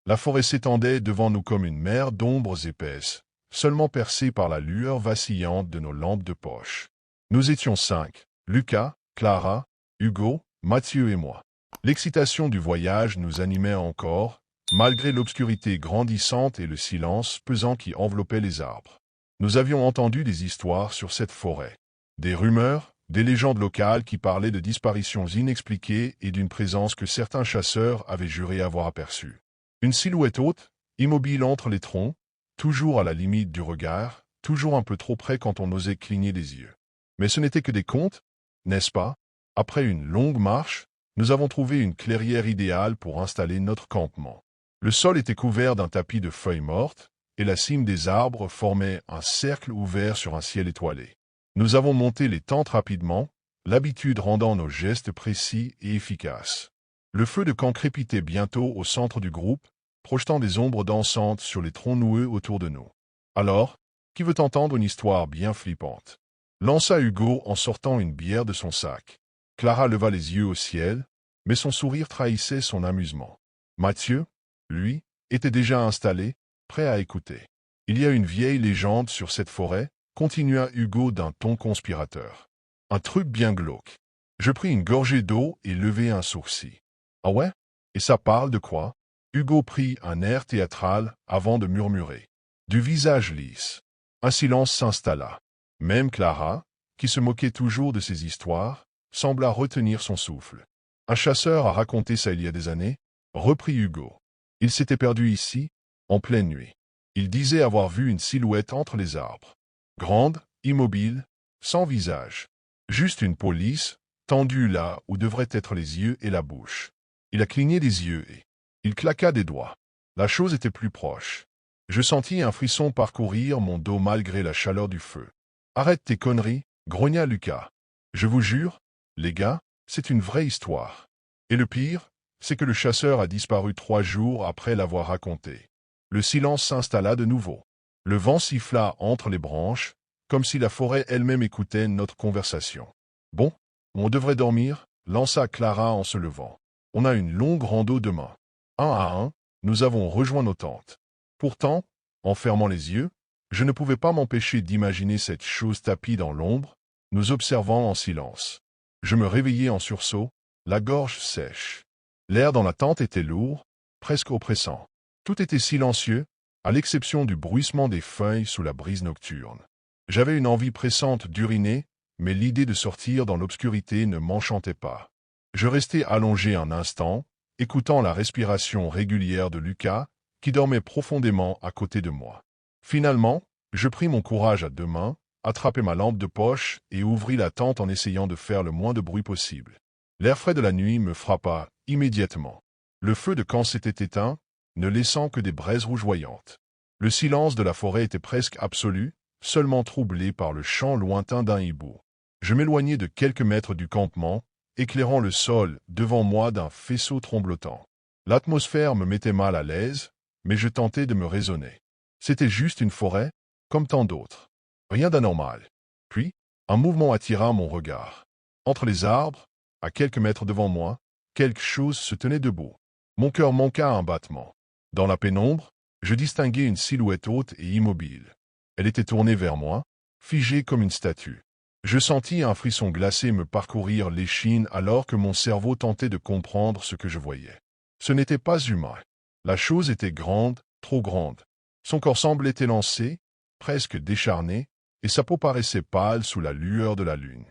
La forêt s'étendait devant nous comme une mer d'ombres épaisses, seulement percée par la lueur vacillante de nos lampes de poche. Nous étions 5, Lucas, Clara, Hugo, Mathieu et moi. L'excitation du voyage nous animait encore, malgré l'obscurité grandissante et le silence pesant qui enveloppait les arbres. Nous avions entendu des histoires sur cette forêt. Des rumeurs, des légendes locales qui parlaient de disparitions inexpliquées et d'une présence que certains chasseurs avaient juré avoir aperçue. Une silhouette haute, immobile entre les troncs, toujours à la limite du regard, toujours un peu trop près quand on osait cligner des yeux. Mais ce n'était que des contes, n'est-ce pas? Après une longue marche, nous avons trouvé une clairière idéale pour installer notre campement. Le sol était couvert d'un tapis de feuilles mortes, et la cime des arbres formait un cercle ouvert sur un ciel étoilé. Nous avons monté les tentes rapidement, l'habitude rendant nos gestes précis et efficaces. Le feu de camp crépitait bientôt au centre du groupe, projetant des ombres dansantes sur les troncs noueux autour de nous. Alors, qui veut entendre une histoire bien flippante? Lança Hugo en sortant une bière de son sac. Clara leva les yeux au ciel, mais son sourire trahissait son amusement. Mathieu, lui, était déjà installé, prêt à écouter. Il y a une vieille légende sur cette forêt, continua Hugo d'un ton conspirateur. Un truc bien glauque. Je pris une gorgée d'eau et levai un sourcil. Ah ouais? Et ça parle de quoi? Hugo prit un air théâtral avant de murmurer. Du visage lisse. Un silence s'installa. Même Clara, qui se moquait toujours de ces histoires, sembla retenir son souffle. Un chasseur a raconté ça il y a des années, reprit Hugo. Il s'était perdu ici, en pleine nuit. Il disait avoir vu une silhouette entre les arbres. Grande, immobile, sans visage. Juste une peau lisse, tendue là où devraient être les yeux et la bouche. Il a cligné des yeux et il claqua des doigts. La chose était plus proche. Je sentis un frisson parcourir mon dos malgré la chaleur du feu. « Arrête tes conneries, grogna Lucas. Je vous jure, les gars, c'est une vraie histoire. Et le pire, c'est que le chasseur a disparu 3 jours après l'avoir raconté. » Le silence s'installa de nouveau. Le vent siffla entre les branches, comme si la forêt elle-même écoutait notre conversation. « Bon, on devrait dormir, » lança Clara en se levant. « On a une longue rando demain. » Un à un, nous avons rejoint nos tentes. Pourtant, en fermant les yeux, je ne pouvais pas m'empêcher d'imaginer cette chose tapie dans l'ombre, nous observant en silence. Je me réveillai en sursaut, la gorge sèche. L'air dans la tente était lourd, presque oppressant. Tout était silencieux, à l'exception du bruissement des feuilles sous la brise nocturne. J'avais une envie pressante d'uriner, mais l'idée de sortir dans l'obscurité ne m'enchantait pas. Je restai allongé un instant, écoutant la respiration régulière de Lucas, qui dormait profondément à côté de moi. Finalement, je pris mon courage à 2 mains, attrapai ma lampe de poche et ouvris la tente en essayant de faire le moins de bruit possible. L'air frais de la nuit me frappa immédiatement. Le feu de camp s'était éteint, ne laissant que des braises rougeoyantes. Le silence de la forêt était presque absolu, seulement troublé par le chant lointain d'un hibou. Je m'éloignai de quelques mètres du campement, éclairant le sol devant moi d'un faisceau tremblotant. L'atmosphère me mettait mal à l'aise, mais je tentais de me raisonner. C'était juste une forêt, comme tant d'autres. Rien d'anormal. Puis, un mouvement attira mon regard. Entre les arbres, à quelques mètres devant moi, quelque chose se tenait debout. Mon cœur manqua un battement. Dans la pénombre, je distinguai une silhouette haute et immobile. Elle était tournée vers moi, figée comme une statue. Je sentis un frisson glacé me parcourir l'échine alors que mon cerveau tentait de comprendre ce que je voyais. Ce n'était pas humain. La chose était grande, trop grande. Son corps semblait élancé, presque décharné, et sa peau paraissait pâle sous la lueur de la lune.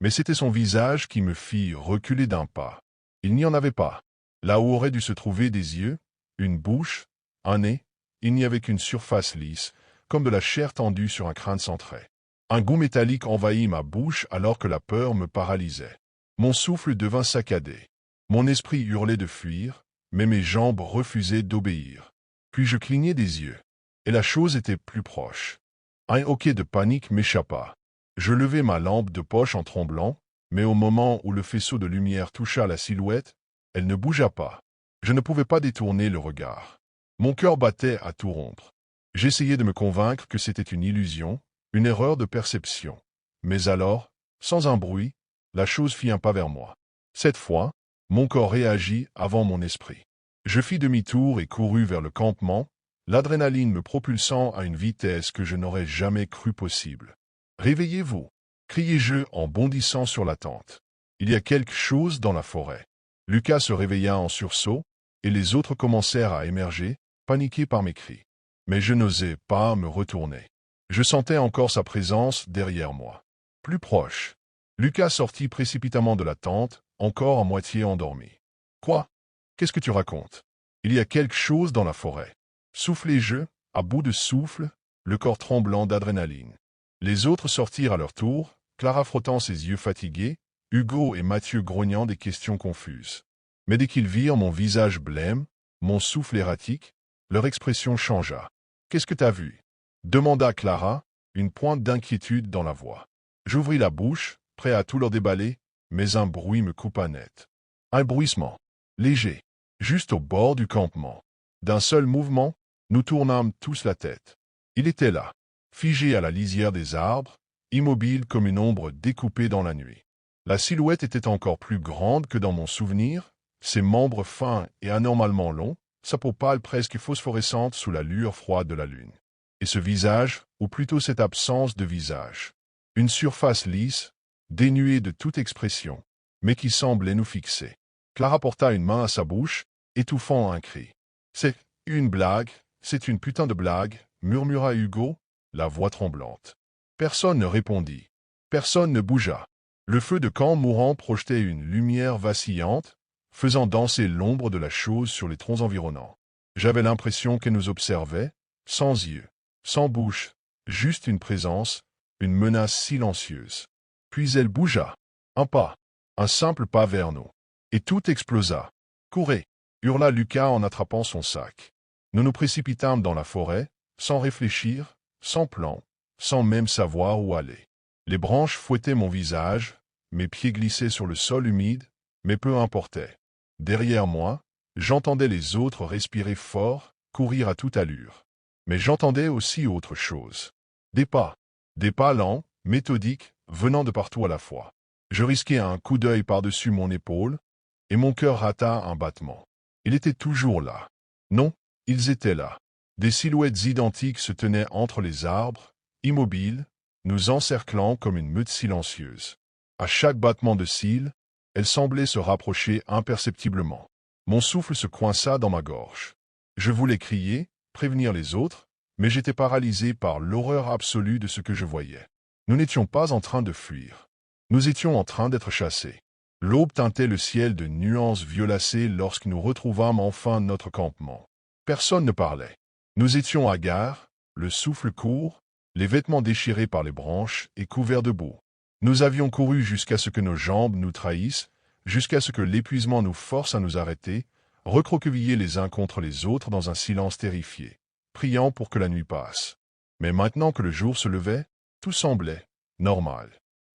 Mais c'était son visage qui me fit reculer d'un pas. Il n'y en avait pas. Là où auraient dû se trouver des yeux, une bouche, un nez, il n'y avait qu'une surface lisse, comme de la chair tendue sur un crâne centré. Un goût métallique envahit ma bouche alors que la peur me paralysait. Mon souffle devint saccadé. Mon esprit hurlait de fuir, mais mes jambes refusaient d'obéir. Puis je clignai des yeux. Et la chose était plus proche. Un hoquet de panique m'échappa. Je levai ma lampe de poche en tremblant, mais au moment où le faisceau de lumière toucha la silhouette, elle ne bougea pas. Je ne pouvais pas détourner le regard. Mon cœur battait à tout rompre. J'essayais de me convaincre que c'était une illusion, une erreur de perception. Mais alors, sans un bruit, la chose fit un pas vers moi. Cette fois, mon corps réagit avant mon esprit. Je fis demi-tour et courus vers le campement, l'adrénaline me propulsant à une vitesse que je n'aurais jamais cru possible. « Réveillez-vous » criai-je en bondissant sur la tente. « Il y a quelque chose dans la forêt. » Lucas se réveilla en sursaut, et les autres commencèrent à émerger, paniqués par mes cris. Mais je n'osais pas me retourner. Je sentais encore sa présence derrière moi. Plus proche. Lucas sortit précipitamment de la tente, encore à moitié endormi. « Quoi? Qu'est-ce que tu racontes? Il y a quelque chose dans la forêt. » Soufflai-je, à bout de souffle, le corps tremblant d'adrénaline. Les autres sortirent à leur tour, Clara frottant ses yeux fatigués, Hugo et Mathieu grognant des questions confuses. Mais dès qu'ils virent mon visage blême, mon souffle erratique, leur expression changea. « Qu'est-ce que t'as vu » demanda Clara, une pointe d'inquiétude dans la voix. J'ouvris la bouche, prêt à tout leur déballer, mais un bruit me coupa net. Un bruissement, léger, juste au bord du campement. D'un seul mouvement, nous tournâmes tous la tête. Il était là, figé à la lisière des arbres, immobile comme une ombre découpée dans la nuit. La silhouette était encore plus grande que dans mon souvenir, ses membres fins et anormalement longs, sa peau pâle presque phosphorescente sous la lueur froide de la lune. Et ce visage, ou plutôt cette absence de visage. Une surface lisse, dénuée de toute expression, mais qui semblait nous fixer. Clara porta une main à sa bouche, étouffant un cri. « C'est une blague, c'est une putain de blague », murmura Hugo, la voix tremblante. Personne ne répondit. Personne ne bougea. Le feu de camp mourant projetait une lumière vacillante, faisant danser l'ombre de la chose sur les troncs environnants. J'avais l'impression qu'elle nous observait, sans yeux, sans bouche, juste une présence, une menace silencieuse. Puis elle bougea. Un pas, un simple pas vers nous. Et tout explosa. « Courez » hurla Lucas en attrapant son sac. Nous nous précipitâmes dans la forêt, sans réfléchir, sans plan, sans même savoir où aller. Les branches fouettaient mon visage, mes pieds glissaient sur le sol humide, mais peu importait. Derrière moi, j'entendais les autres respirer fort, courir à toute allure. Mais j'entendais aussi autre chose. Des pas lents, méthodiques, venant de partout à la fois. Je risquai un coup d'œil par-dessus mon épaule, et mon cœur rata un battement. Il était toujours là. Non, ils étaient là. Des silhouettes identiques se tenaient entre les arbres, immobiles, nous encerclant comme une meute silencieuse. À chaque battement de cils, elles semblaient se rapprocher imperceptiblement. Mon souffle se coinça dans ma gorge. Je voulais crier, prévenir les autres, mais j'étais paralysé par l'horreur absolue de ce que je voyais. Nous n'étions pas en train de fuir. Nous étions en train d'être chassés. L'aube teintait le ciel de nuances violacées lorsque nous retrouvâmes enfin notre campement. Personne ne parlait. Nous étions hagards, le souffle court, les vêtements déchirés par les branches et couverts de boue. Nous avions couru jusqu'à ce que nos jambes nous trahissent, jusqu'à ce que l'épuisement nous force à nous arrêter, recroquevillés les uns contre les autres dans un silence terrifié, priant pour que la nuit passe. Mais maintenant que le jour se levait, tout semblait normal.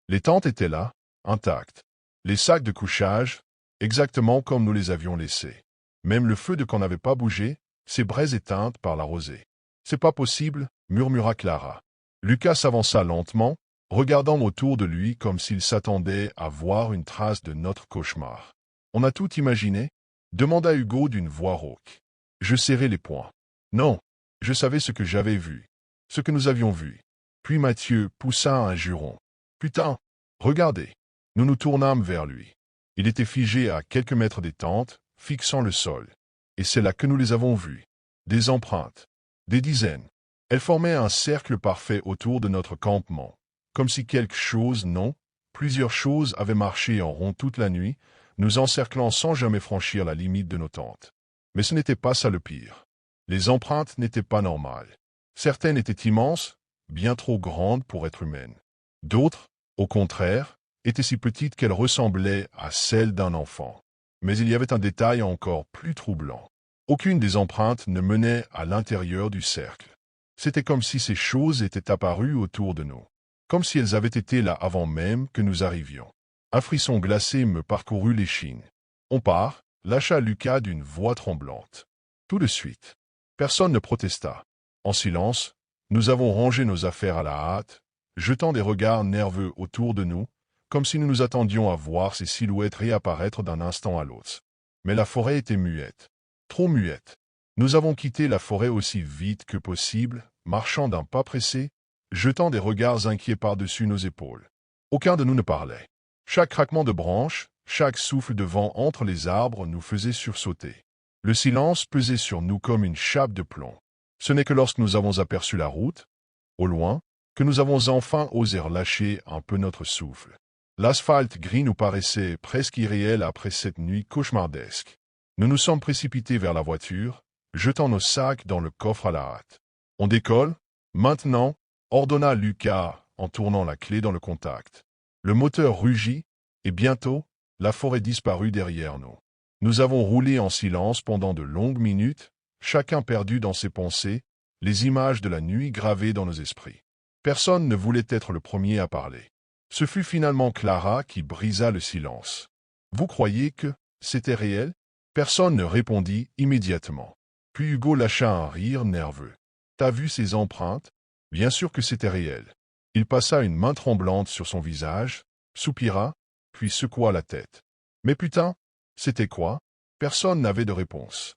Les tentes étaient là, intactes. Les sacs de couchage, exactement comme nous les avions laissés. Même le feu de camp n'avait pas bougé, ses braises éteintes par la rosée. « C'est pas possible » murmura Clara. Lucas s'avança lentement, regardant autour de lui comme s'il s'attendait à voir une trace de notre cauchemar. « On a tout imaginé » demanda Hugo d'une voix rauque. Je serrai les poings. Non, je savais ce que j'avais vu, ce que nous avions vu. Puis Mathieu poussa un juron. « Putain, regardez !» Nous nous tournâmes vers lui. Il était figé à quelques mètres des tentes, fixant le sol. Et c'est là que nous les avons vus. Des empreintes. Des dizaines. Elles formaient un cercle parfait autour de notre campement. Comme si quelque chose, non, plusieurs choses avaient marché en rond toute la nuit, nous encerclant sans jamais franchir la limite de nos tentes. Mais ce n'était pas ça le pire. Les empreintes n'étaient pas normales. Certaines étaient immenses, bien trop grandes pour être humaines. D'autres, au contraire, étaient si petites qu'elles ressemblaient à celles d'un enfant. Mais il y avait un détail encore plus troublant. Aucune des empreintes ne menait à l'intérieur du cercle. C'était comme si ces choses étaient apparues autour de nous. Comme si elles avaient été là avant même que nous arrivions. Un frisson glacé me parcourut l'échine. « On part » lâcha Lucas d'une voix tremblante. Tout de suite. Personne ne protesta. En silence, nous avons rangé nos affaires à la hâte, jetant des regards nerveux autour de nous, comme si nous nous attendions à voir ces silhouettes réapparaître d'un instant à l'autre. Mais la forêt était muette. trop muette. Nous avons quitté la forêt aussi vite que possible, marchant d'un pas pressé, jetant des regards inquiets par-dessus nos épaules. Aucun de nous ne parlait. Chaque craquement de branches, chaque souffle de vent entre les arbres nous faisait sursauter. Le silence pesait sur nous comme une chape de plomb. Ce n'est que lorsque nous avons aperçu la route, au loin, que nous avons enfin osé relâcher un peu notre souffle. L'asphalte gris nous paraissait presque irréel après cette nuit cauchemardesque. Nous nous sommes précipités vers la voiture, jetant nos sacs dans le coffre à la hâte. « On décolle, maintenant » ordonna Lucas en tournant la clé dans le contact. Le moteur rugit, et bientôt, la forêt disparut derrière nous. Nous avons roulé en silence pendant de longues minutes, chacun perdu dans ses pensées, les images de la nuit gravées dans nos esprits. Personne ne voulait être le premier à parler. Ce fut finalement Clara qui brisa le silence. « Vous croyez que c'était réel ?» Personne ne répondit immédiatement. Puis Hugo lâcha un rire nerveux. « T'as vu ces empreintes ? Bien sûr que c'était réel. » Il passa une main tremblante sur son visage, soupira, puis secoua la tête. « Mais putain, c'était quoi ?» Personne n'avait de réponse.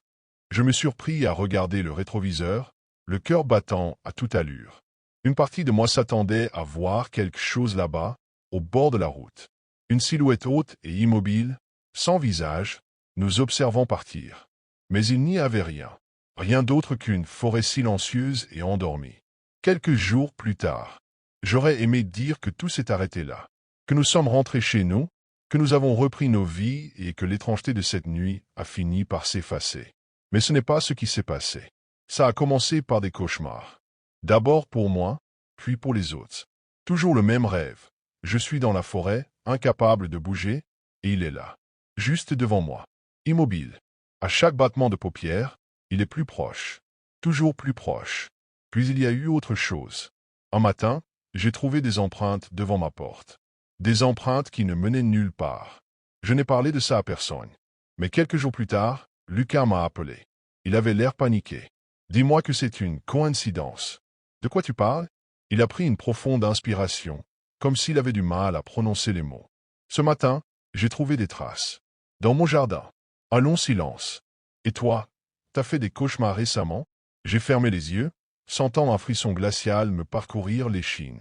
Je me surpris à regarder le rétroviseur, le cœur battant à toute allure. Une partie de moi s'attendait à voir quelque chose là-bas, au bord de la route. Une silhouette haute et immobile, sans visage, nous observant partir. Mais il n'y avait rien. Rien d'autre qu'une forêt silencieuse et endormie. Quelques jours plus tard, j'aurais aimé dire que tout s'est arrêté là, que nous sommes rentrés chez nous, que nous avons repris nos vies et que l'étrangeté de cette nuit a fini par s'effacer. Mais ce n'est pas ce qui s'est passé. Ça a commencé par des cauchemars. D'abord pour moi, puis pour les autres. Toujours le même rêve. Je suis dans la forêt, incapable de bouger, et il est là, juste devant moi, immobile. À chaque battement de paupières, il est plus proche, toujours plus proche. Puis il y a eu autre chose. Un matin, j'ai trouvé des empreintes devant ma porte. Des empreintes qui ne menaient nulle part. Je n'ai parlé de ça à personne. Mais quelques jours plus tard, Lucas m'a appelé. Il avait l'air paniqué. « Dis-moi que c'est une coïncidence. » « De quoi tu parles ?» Il a pris une profonde inspiration, comme s'il avait du mal à prononcer les mots. « Ce matin, j'ai trouvé des traces. Dans mon jardin. Un long silence. Et toi, t'as fait des cauchemars récemment ?» J'ai fermé les yeux, sentant un frisson glacial me parcourir l'échine.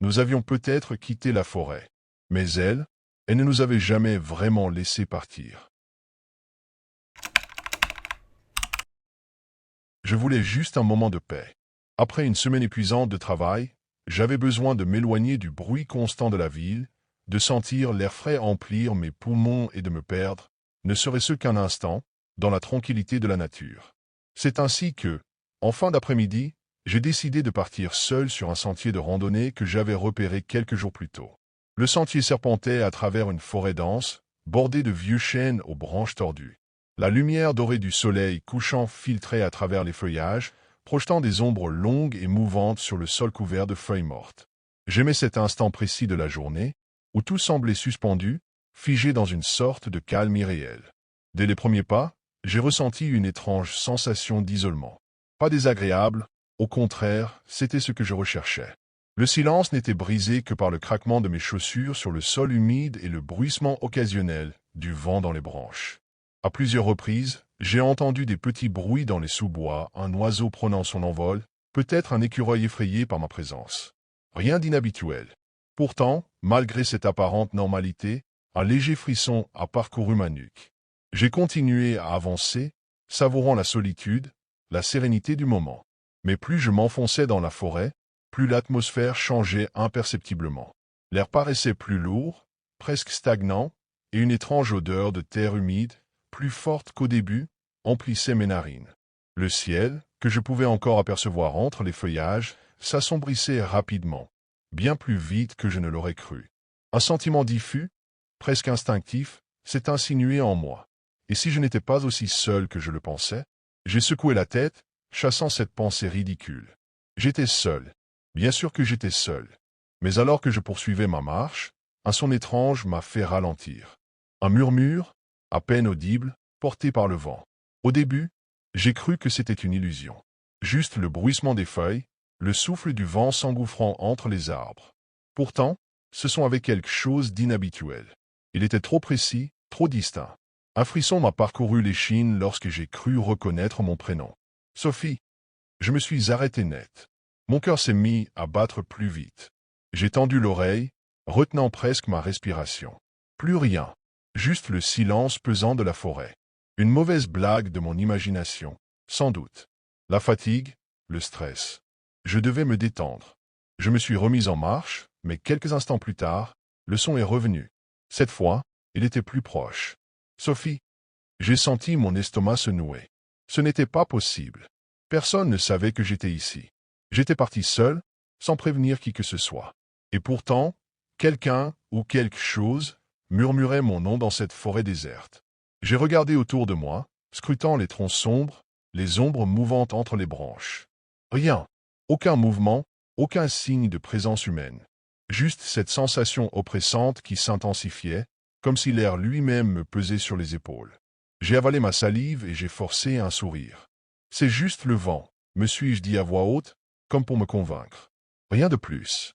Nous avions peut-être quitté la forêt. Mais elle ne nous avait jamais vraiment laissé partir. Je voulais juste un moment de paix. Après une semaine épuisante de travail, j'avais besoin de m'éloigner du bruit constant de la ville, de sentir l'air frais emplir mes poumons et de me perdre, ne serait-ce qu'un instant, dans la tranquillité de la nature. C'est ainsi que, en fin d'après-midi, j'ai décidé de partir seul sur un sentier de randonnée que j'avais repéré quelques jours plus tôt. Le sentier serpentait à travers une forêt dense, bordée de vieux chênes aux branches tordues. La lumière dorée du soleil couchant filtrait à travers les feuillages, projetant des ombres longues et mouvantes sur le sol couvert de feuilles mortes. J'aimais cet instant précis de la journée, où tout semblait suspendu, figé dans une sorte de calme irréel. Dès les premiers pas, j'ai ressenti une étrange sensation d'isolement. Pas désagréable, au contraire, c'était ce que je recherchais. Le silence n'était brisé que par le craquement de mes chaussures sur le sol humide et le bruissement occasionnel du vent dans les branches. À plusieurs reprises, j'ai entendu des petits bruits dans les sous-bois, un oiseau prenant son envol, peut-être un écureuil effrayé par ma présence. Rien d'inhabituel. Pourtant, malgré cette apparente normalité, un léger frisson a parcouru ma nuque. J'ai continué à avancer, savourant la solitude, la sérénité du moment. Mais plus je m'enfonçais dans la forêt, plus l'atmosphère changeait imperceptiblement. L'air paraissait plus lourd, presque stagnant, et une étrange odeur de terre humide, plus forte qu'au début, emplissait mes narines. Le ciel, que je pouvais encore apercevoir entre les feuillages, s'assombrissait rapidement, bien plus vite que je ne l'aurais cru. Un sentiment diffus, presque instinctif, s'est insinué en moi. Et si je n'étais pas aussi seul que je le pensais, j'ai secoué la tête, chassant cette pensée ridicule. J'étais seul. Bien sûr que j'étais seul. Mais alors que je poursuivais ma marche, un son étrange m'a fait ralentir. Un murmure, à peine audible, porté par le vent. Au début, j'ai cru que c'était une illusion. Juste le bruissement des feuilles, le souffle du vent s'engouffrant entre les arbres. Pourtant, ce son avait quelque chose d'inhabituel. Il était trop précis, trop distinct. Un frisson m'a parcouru l'échine lorsque j'ai cru reconnaître mon prénom. Sophie. Je me suis arrêté net. Mon cœur s'est mis à battre plus vite. J'ai tendu l'oreille, retenant presque ma respiration. Plus rien. Juste le silence pesant de la forêt. Une mauvaise blague de mon imagination, sans doute. La fatigue, le stress. Je devais me détendre. Je me suis remis en marche, mais quelques instants plus tard, le son est revenu. Cette fois, il était plus proche. Sophie. J'ai senti mon estomac se nouer. Ce n'était pas possible. Personne ne savait que j'étais ici. J'étais parti seul, sans prévenir qui que ce soit. Et pourtant, quelqu'un ou quelque chose murmurait mon nom dans cette forêt déserte. J'ai regardé autour de moi, scrutant les troncs sombres, les ombres mouvantes entre les branches. Rien. Aucun mouvement, aucun signe de présence humaine. Juste cette sensation oppressante qui s'intensifiait, comme si l'air lui-même me pesait sur les épaules. J'ai avalé ma salive et j'ai forcé un sourire. C'est juste le vent, me suis-je dit à voix haute, comme pour me convaincre. Rien de plus.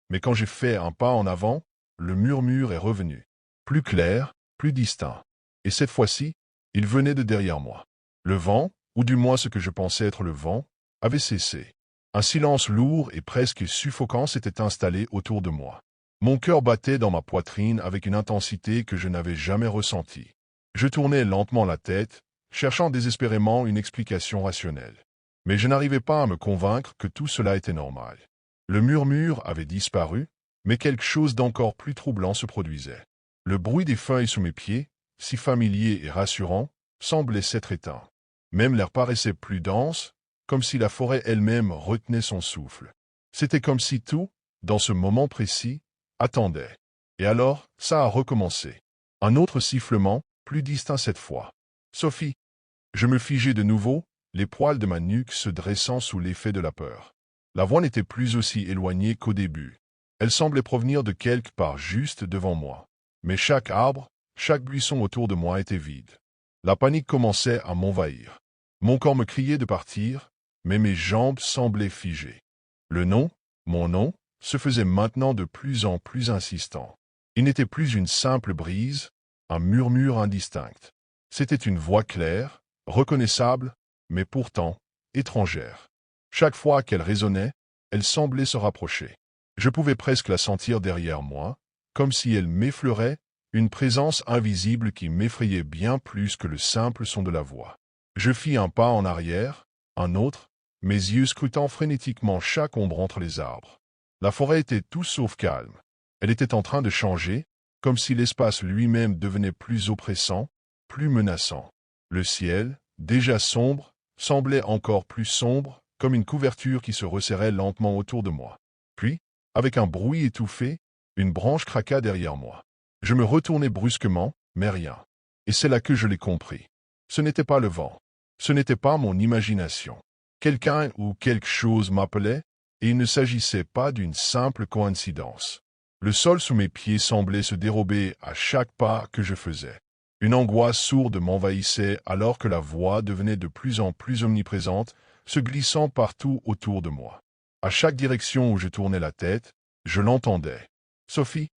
Mais quand j'ai fait un pas en avant, le murmure est revenu. Plus clair, plus distinct. Et cette fois-ci, il venait de derrière moi. Le vent, ou du moins ce que je pensais être le vent, avait cessé. Un silence lourd et presque suffocant s'était installé autour de moi. Mon cœur battait dans ma poitrine avec une intensité que je n'avais jamais ressentie. Je tournais lentement la tête, cherchant désespérément une explication rationnelle. Mais je n'arrivais pas à me convaincre que tout cela était normal. Le murmure avait disparu, mais quelque chose d'encore plus troublant se produisait. Le bruit des feuilles sous mes pieds, si familier et rassurant, semblait s'être éteint. Même l'air paraissait plus dense, comme si la forêt elle-même retenait son souffle. C'était comme si tout, dans ce moment précis, attendait. Et alors, ça a recommencé. Un autre sifflement, plus distinct cette fois. Sophie. Je me figeai de nouveau, les poils de ma nuque se dressant sous l'effet de la peur. La voix n'était plus aussi éloignée qu'au début. Elle semblait provenir de quelque part juste devant moi. Mais chaque arbre, chaque buisson autour de moi était vide. La panique commençait à m'envahir. Mon corps me criait de partir, mais mes jambes semblaient figées. Le nom, mon nom, se faisait maintenant de plus en plus insistant. Il n'était plus une simple brise, un murmure indistinct. C'était une voix claire, reconnaissable, mais pourtant étrangère. Chaque fois qu'elle résonnait, elle semblait se rapprocher. Je pouvais presque la sentir derrière moi, comme si elle m'effleurait, une présence invisible qui m'effrayait bien plus que le simple son de la voix. Je fis un pas en arrière, un autre, mes yeux scrutant frénétiquement chaque ombre entre les arbres. La forêt était tout sauf calme. Elle était en train de changer, comme si l'espace lui-même devenait plus oppressant, plus menaçant. Le ciel, déjà sombre, semblait encore plus sombre, comme une couverture qui se resserrait lentement autour de moi. Puis, avec un bruit étouffé, une branche craqua derrière moi. Je me retournai brusquement, mais rien. Et c'est là que je l'ai compris. Ce n'était pas le vent. Ce n'était pas mon imagination. Quelqu'un ou quelque chose m'appelait, et il ne s'agissait pas d'une simple coïncidence. Le sol sous mes pieds semblait se dérober à chaque pas que je faisais. Une angoisse sourde m'envahissait alors que la voix devenait de plus en plus omniprésente, se glissant partout autour de moi. À chaque direction où je tournais la tête, je l'entendais. Sophie.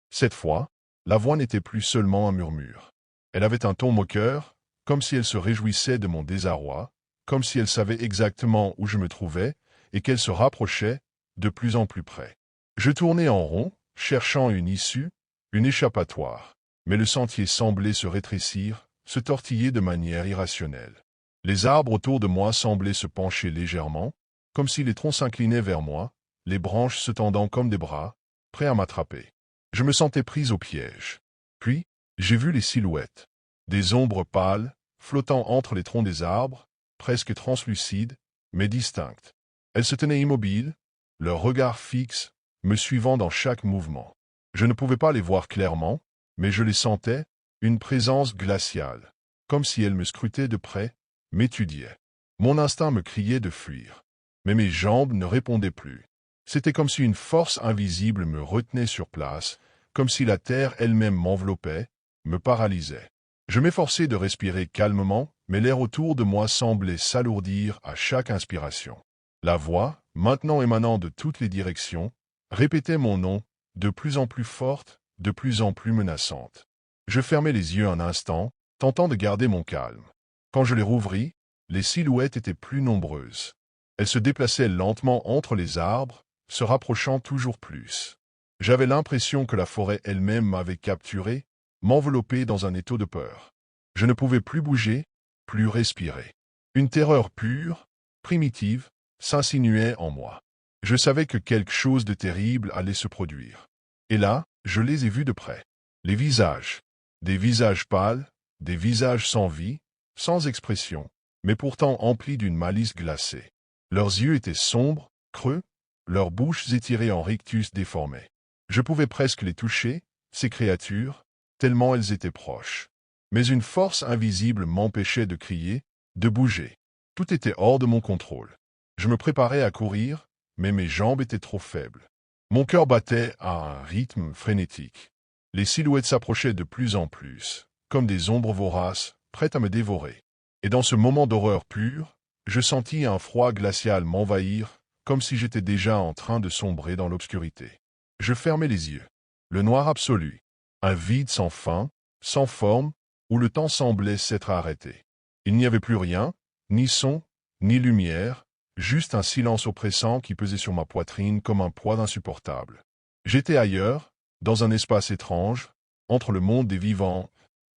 Cette fois, la voix n'était plus seulement un murmure. Elle avait un ton moqueur, comme si elle se réjouissait de mon désarroi, comme si elle savait exactement où je me trouvais, et qu'elle se rapprochait de plus en plus près. Je tournais en rond, cherchant une issue, une échappatoire, mais le sentier semblait se rétrécir, se tortiller de manière irrationnelle. Les arbres autour de moi semblaient se pencher légèrement, comme si les troncs s'inclinaient vers moi, les branches se tendant comme des bras, prêts à m'attraper. Je me sentais prise au piège. Puis, j'ai vu les silhouettes. Des ombres pâles, flottant entre les troncs des arbres, presque translucides, mais distinctes. Elles se tenaient immobiles, leur regard fixe, me suivant dans chaque mouvement. Je ne pouvais pas les voir clairement, mais je les sentais, une présence glaciale, comme si elles me scrutaient de près, m'étudiaient. Mon instinct me criait de fuir, mais mes jambes ne répondaient plus. C'était comme si une force invisible me retenait sur place, comme si la terre elle-même m'enveloppait, me paralysait. Je m'efforçais de respirer calmement, mais l'air autour de moi semblait s'alourdir à chaque inspiration. La voix, maintenant émanant de toutes les directions, répétait mon nom, de plus en plus forte, de plus en plus menaçante. Je fermai les yeux un instant, tentant de garder mon calme. Quand je les rouvris, les silhouettes étaient plus nombreuses. Elles se déplaçaient lentement entre les arbres, se rapprochant toujours plus. J'avais l'impression que la forêt elle-même m'avait capturé, m'enveloppé dans un étau de peur. Je ne pouvais plus bouger, plus respirer. Une terreur pure, primitive, s'insinuait en moi. Je savais que quelque chose de terrible allait se produire. Et là, je les ai vus de près. Les visages. Des visages pâles, des visages sans vie, sans expression, mais pourtant emplis d'une malice glacée. Leurs yeux étaient sombres, creux, leurs bouches étirées en rictus déformés. Je pouvais presque les toucher, ces créatures, tellement elles étaient proches. Mais une force invisible m'empêchait de crier, de bouger. Tout était hors de mon contrôle. Je me préparais à courir, mais mes jambes étaient trop faibles. Mon cœur battait à un rythme frénétique. Les silhouettes s'approchaient de plus en plus, comme des ombres voraces, prêtes à me dévorer. Et dans ce moment d'horreur pure, je sentis un froid glacial m'envahir, comme si j'étais déjà en train de sombrer dans l'obscurité. Je fermai les yeux. Le noir absolu, un vide sans fin, sans forme, où le temps semblait s'être arrêté. Il n'y avait plus rien, ni son, ni lumière, juste un silence oppressant qui pesait sur ma poitrine comme un poids insupportable. J'étais ailleurs, dans un espace étrange, entre le monde des vivants,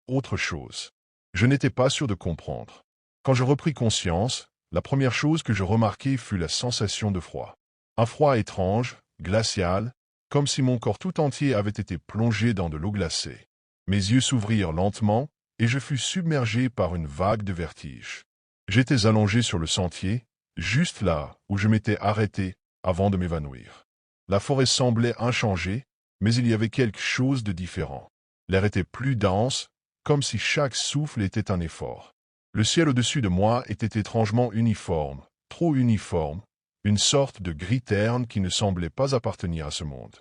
autre chose. Je n'étais pas sûr de comprendre. Quand je repris conscience, la première chose que je remarquai fut la sensation de froid. Un froid étrange, glacial, comme si mon corps tout entier avait été plongé dans de l'eau glacée. Mes yeux s'ouvrirent lentement, et je fus submergé par une vague de vertige. J'étais allongé sur le sentier, juste là où je m'étais arrêté avant de m'évanouir. La forêt semblait inchangée, mais il y avait quelque chose de différent. L'air était plus dense, comme si chaque souffle était un effort. Le ciel au-dessus de moi était étrangement uniforme, trop uniforme, une sorte de gris terne qui ne semblait pas appartenir à ce monde.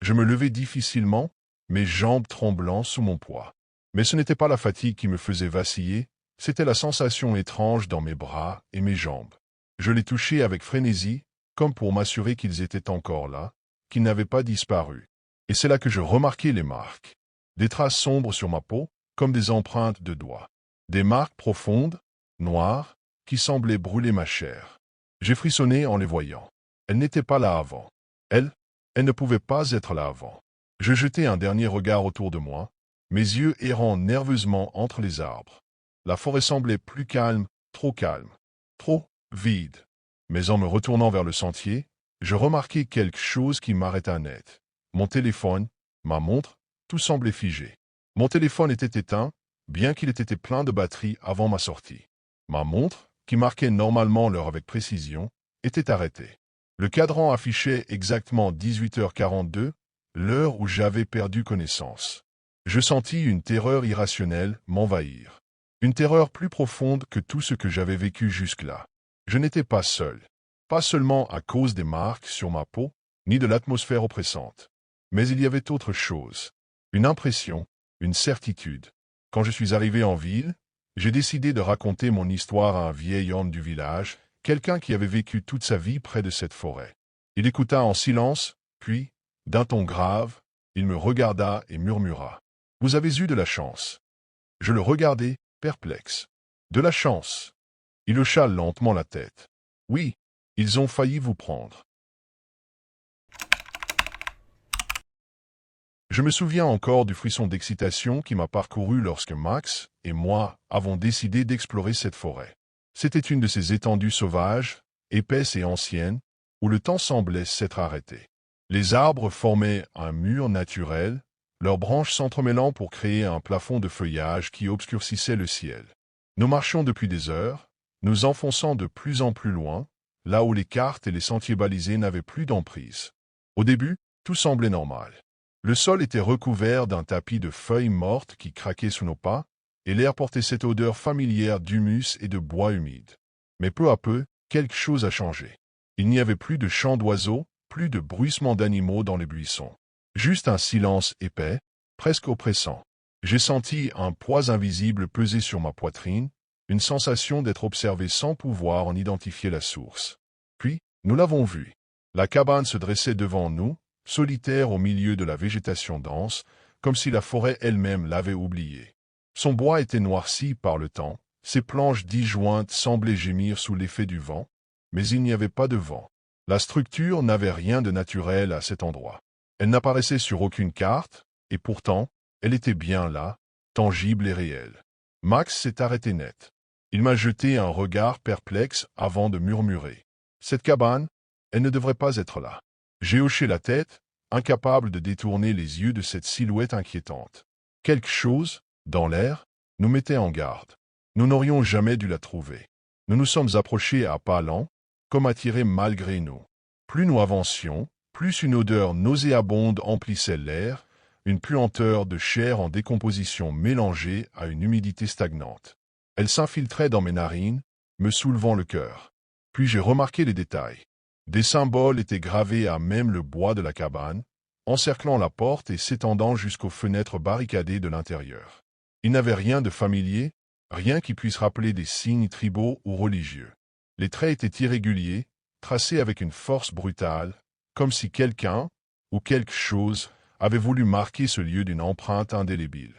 Je me levai difficilement, mes jambes tremblant sous mon poids. Mais ce n'était pas la fatigue qui me faisait vaciller, c'était la sensation étrange dans mes bras et mes jambes. Je les touchais avec frénésie, comme pour m'assurer qu'ils étaient encore là, qu'ils n'avaient pas disparu. Et c'est là que je remarquai les marques. Des traces sombres sur ma peau, comme des empreintes de doigts. Des marques profondes, noires, qui semblaient brûler ma chair. J'ai frissonné en les voyant. Elles n'étaient pas là avant. Elles ne pouvaient pas être là avant. Je jetai un dernier regard autour de moi, mes yeux errant nerveusement entre les arbres. La forêt semblait plus calme, trop vide. Mais en me retournant vers le sentier, je remarquai quelque chose qui m'arrêta net. Mon téléphone, ma montre, tout semblait figé. Mon téléphone était éteint, bien qu'il ait été plein de batterie avant ma sortie. Ma montre, qui marquait normalement l'heure avec précision, était arrêtée. Le cadran affichait exactement 18h42, l'heure où j'avais perdu connaissance. Je sentis une terreur irrationnelle m'envahir. Une terreur plus profonde que tout ce que j'avais vécu jusque-là. Je n'étais pas seul. Pas seulement à cause des marques sur ma peau, ni de l'atmosphère oppressante. Mais il y avait autre chose. Une impression, une certitude. Quand je suis arrivé en ville, j'ai décidé de raconter mon histoire à un vieil homme du village, quelqu'un qui avait vécu toute sa vie près de cette forêt. Il écouta en silence, puis, d'un ton grave, il me regarda et murmura. « Vous avez eu de la chance. » Je le regardai, perplexe. « De la chance. » Il hocha lentement la tête. « Oui, ils ont failli vous prendre. » Je me souviens encore du frisson d'excitation qui m'a parcouru lorsque Max et moi avons décidé d'explorer cette forêt. C'était une de ces étendues sauvages, épaisses et anciennes, où le temps semblait s'être arrêté. Les arbres formaient un mur naturel, leurs branches s'entremêlant pour créer un plafond de feuillage qui obscurcissait le ciel. Nous marchions depuis des heures, nous enfonçant de plus en plus loin, là où les cartes et les sentiers balisés n'avaient plus d'emprise. Au début, tout semblait normal. Le sol était recouvert d'un tapis de feuilles mortes qui craquaient sous nos pas, et l'air portait cette odeur familière d'humus et de bois humide. Mais peu à peu, quelque chose a changé. Il n'y avait plus de chants d'oiseaux, plus de bruissements d'animaux dans les buissons. Juste un silence épais, presque oppressant. J'ai senti un poids invisible peser sur ma poitrine, une sensation d'être observé sans pouvoir en identifier la source. Puis, nous l'avons vu. La cabane se dressait devant nous, solitaire au milieu de la végétation dense, comme si la forêt elle-même l'avait oubliée. Son bois était noirci par le temps, ses planches disjointes semblaient gémir sous l'effet du vent, mais il n'y avait pas de vent. La structure n'avait rien de naturel à cet endroit. Elle n'apparaissait sur aucune carte, et pourtant, elle était bien là, tangible et réelle. Max s'est arrêté net. Il m'a jeté un regard perplexe avant de murmurer. Cette cabane, elle ne devrait pas être là. J'ai hoché la tête, incapable de détourner les yeux de cette silhouette inquiétante. Quelque chose, dans l'air, nous mettait en garde. Nous n'aurions jamais dû la trouver. Nous nous sommes approchés à pas lents, comme attirés malgré nous. Plus nous avancions, plus une odeur nauséabonde emplissait l'air, une puanteur de chair en décomposition mélangée à une humidité stagnante. Elle s'infiltrait dans mes narines, me soulevant le cœur. Puis j'ai remarqué les détails. Des symboles étaient gravés à même le bois de la cabane, encerclant la porte et s'étendant jusqu'aux fenêtres barricadées de l'intérieur. Il n'avait rien de familier, rien qui puisse rappeler des signes tribaux ou religieux. Les traits étaient irréguliers, tracés avec une force brutale, comme si quelqu'un, ou quelque chose, avait voulu marquer ce lieu d'une empreinte indélébile.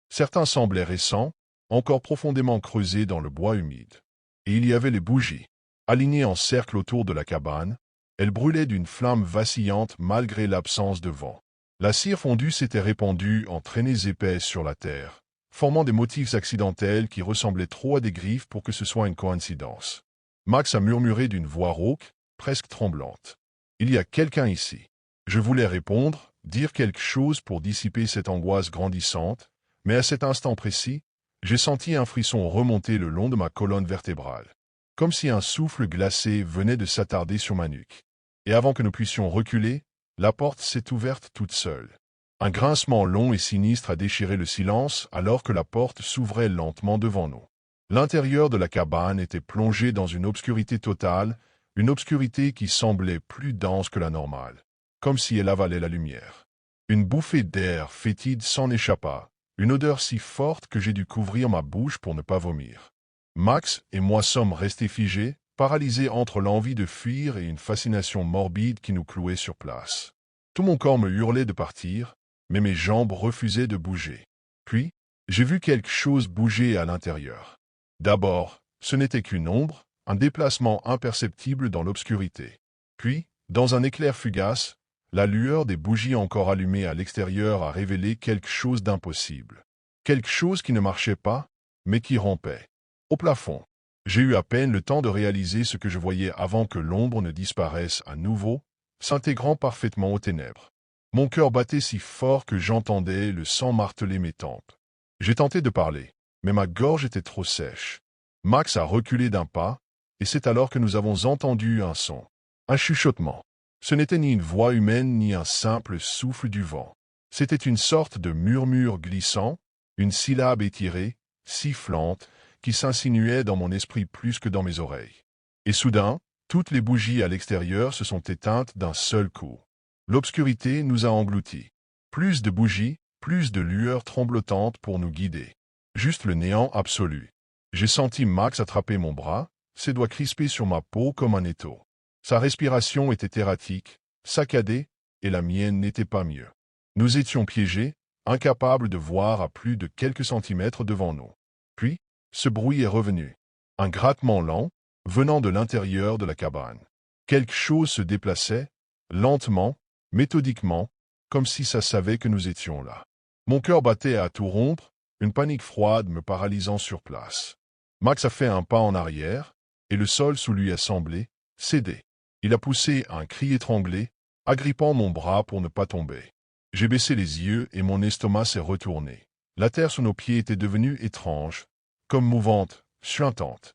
Certains semblaient récents, encore profondément creusés dans le bois humide. Et il y avait les bougies. Alignées en cercle autour de la cabane, elles brûlaient d'une flamme vacillante malgré l'absence de vent. La cire fondue s'était répandue en traînées épaisses sur la terre, formant des motifs accidentels qui ressemblaient trop à des griffes pour que ce soit une coïncidence. Max a murmuré d'une voix rauque, presque tremblante. « Il y a quelqu'un ici. » Je voulais répondre, dire quelque chose pour dissiper cette angoisse grandissante, mais à cet instant précis, j'ai senti un frisson remonter le long de ma colonne vertébrale, comme si un souffle glacé venait de s'attarder sur ma nuque. Et avant que nous puissions reculer, la porte s'est ouverte toute seule. Un grincement long et sinistre a déchiré le silence alors que la porte s'ouvrait lentement devant nous. L'intérieur de la cabane était plongé dans une obscurité totale, une obscurité qui semblait plus dense que la normale, comme si elle avalait la lumière. Une bouffée d'air fétide s'en échappa, une odeur si forte que j'ai dû couvrir ma bouche pour ne pas vomir. Max et moi sommes restés figés, paralysés entre l'envie de fuir et une fascination morbide qui nous clouait sur place. Tout mon corps me hurlait de partir, mais mes jambes refusaient de bouger. Puis, j'ai vu quelque chose bouger à l'intérieur. D'abord, ce n'était qu'une ombre, un déplacement imperceptible dans l'obscurité. Puis, dans un éclair fugace, la lueur des bougies encore allumées à l'extérieur a révélé quelque chose d'impossible. Quelque chose qui ne marchait pas, mais qui rampait. Au plafond. J'ai eu à peine le temps de réaliser ce que je voyais avant que l'ombre ne disparaisse à nouveau, s'intégrant parfaitement aux ténèbres. Mon cœur battait si fort que j'entendais le sang marteler mes tempes. J'ai tenté de parler, mais ma gorge était trop sèche. Max a reculé d'un pas, et c'est alors que nous avons entendu un son. Un chuchotement. Ce n'était ni une voix humaine ni un simple souffle du vent. C'était une sorte de murmure glissant, une syllabe étirée, sifflante, qui s'insinuait dans mon esprit plus que dans mes oreilles. Et soudain, toutes les bougies à l'extérieur se sont éteintes d'un seul coup. L'obscurité nous a engloutis. Plus de bougies, plus de lueurs tremblotantes pour nous guider. Juste le néant absolu. J'ai senti Max attraper mon bras, ses doigts crispés sur ma peau comme un étau. Sa respiration était erratique, saccadée, et la mienne n'était pas mieux. Nous étions piégés, incapables de voir à plus de quelques centimètres devant nous. Puis, ce bruit est revenu. Un grattement lent, venant de l'intérieur de la cabane. Quelque chose se déplaçait, lentement, méthodiquement, comme si ça savait que nous étions là. Mon cœur battait à tout rompre, une panique froide me paralysant sur place. Max a fait un pas en arrière, et le sol sous lui a semblé céder. Il a poussé un cri étranglé, agrippant mon bras pour ne pas tomber. J'ai baissé les yeux et mon estomac s'est retourné. La terre sous nos pieds était devenue étrange, comme mouvante, suintante.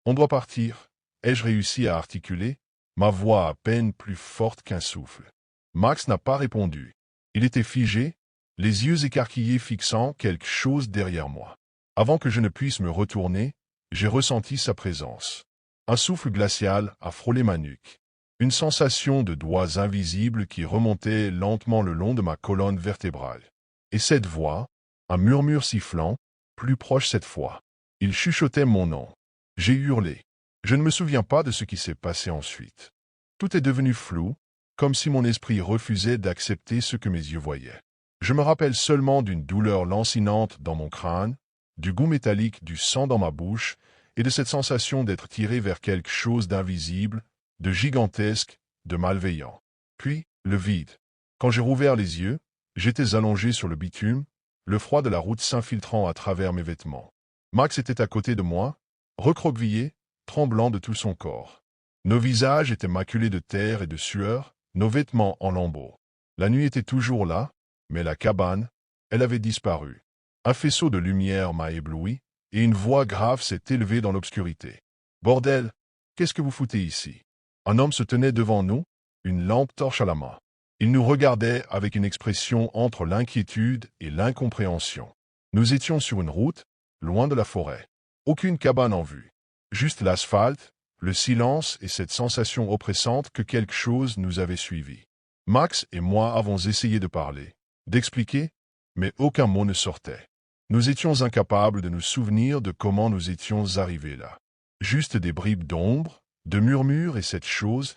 On doit partir, ai-je réussi à articuler, ma voix à peine plus forte qu'un souffle. Max n'a pas répondu. Il était figé, les yeux écarquillés fixant quelque chose derrière moi. Avant que je ne puisse me retourner, j'ai ressenti sa présence. Un souffle glacial a frôlé ma nuque. Une sensation de doigts invisibles qui remontait lentement le long de ma colonne vertébrale. Et cette voix, un murmure sifflant, plus proche cette fois. Il chuchotait mon nom. J'ai hurlé. Je ne me souviens pas de ce qui s'est passé ensuite. Tout est devenu flou, comme si mon esprit refusait d'accepter ce que mes yeux voyaient. Je me rappelle seulement d'une douleur lancinante dans mon crâne, du goût métallique du sang dans ma bouche et de cette sensation d'être tiré vers quelque chose d'invisible, de gigantesque, de malveillant. Puis, le vide. Quand j'ai rouvert les yeux, j'étais allongé sur le bitume, le froid de la route s'infiltrant à travers mes vêtements. Max était à côté de moi, recroquevillé, tremblant de tout son corps. Nos visages étaient maculés de terre et de sueur, nos vêtements en lambeaux. La nuit était toujours là, mais la cabane, elle avait disparu. Un faisceau de lumière m'a ébloui, et une voix grave s'est élevée dans l'obscurité. « Bordel, qu'est-ce que vous foutez ici ?» Un homme se tenait devant nous, une lampe torche à la main. Il nous regardait avec une expression entre l'inquiétude et l'incompréhension. Nous étions sur une route, loin de la forêt. Aucune cabane en vue. Juste l'asphalte, le silence et cette sensation oppressante que quelque chose nous avait suivis. Max et moi avons essayé de parler, d'expliquer, mais aucun mot ne sortait. Nous étions incapables de nous souvenir de comment nous étions arrivés là. Juste des bribes d'ombre, de murmures et cette chose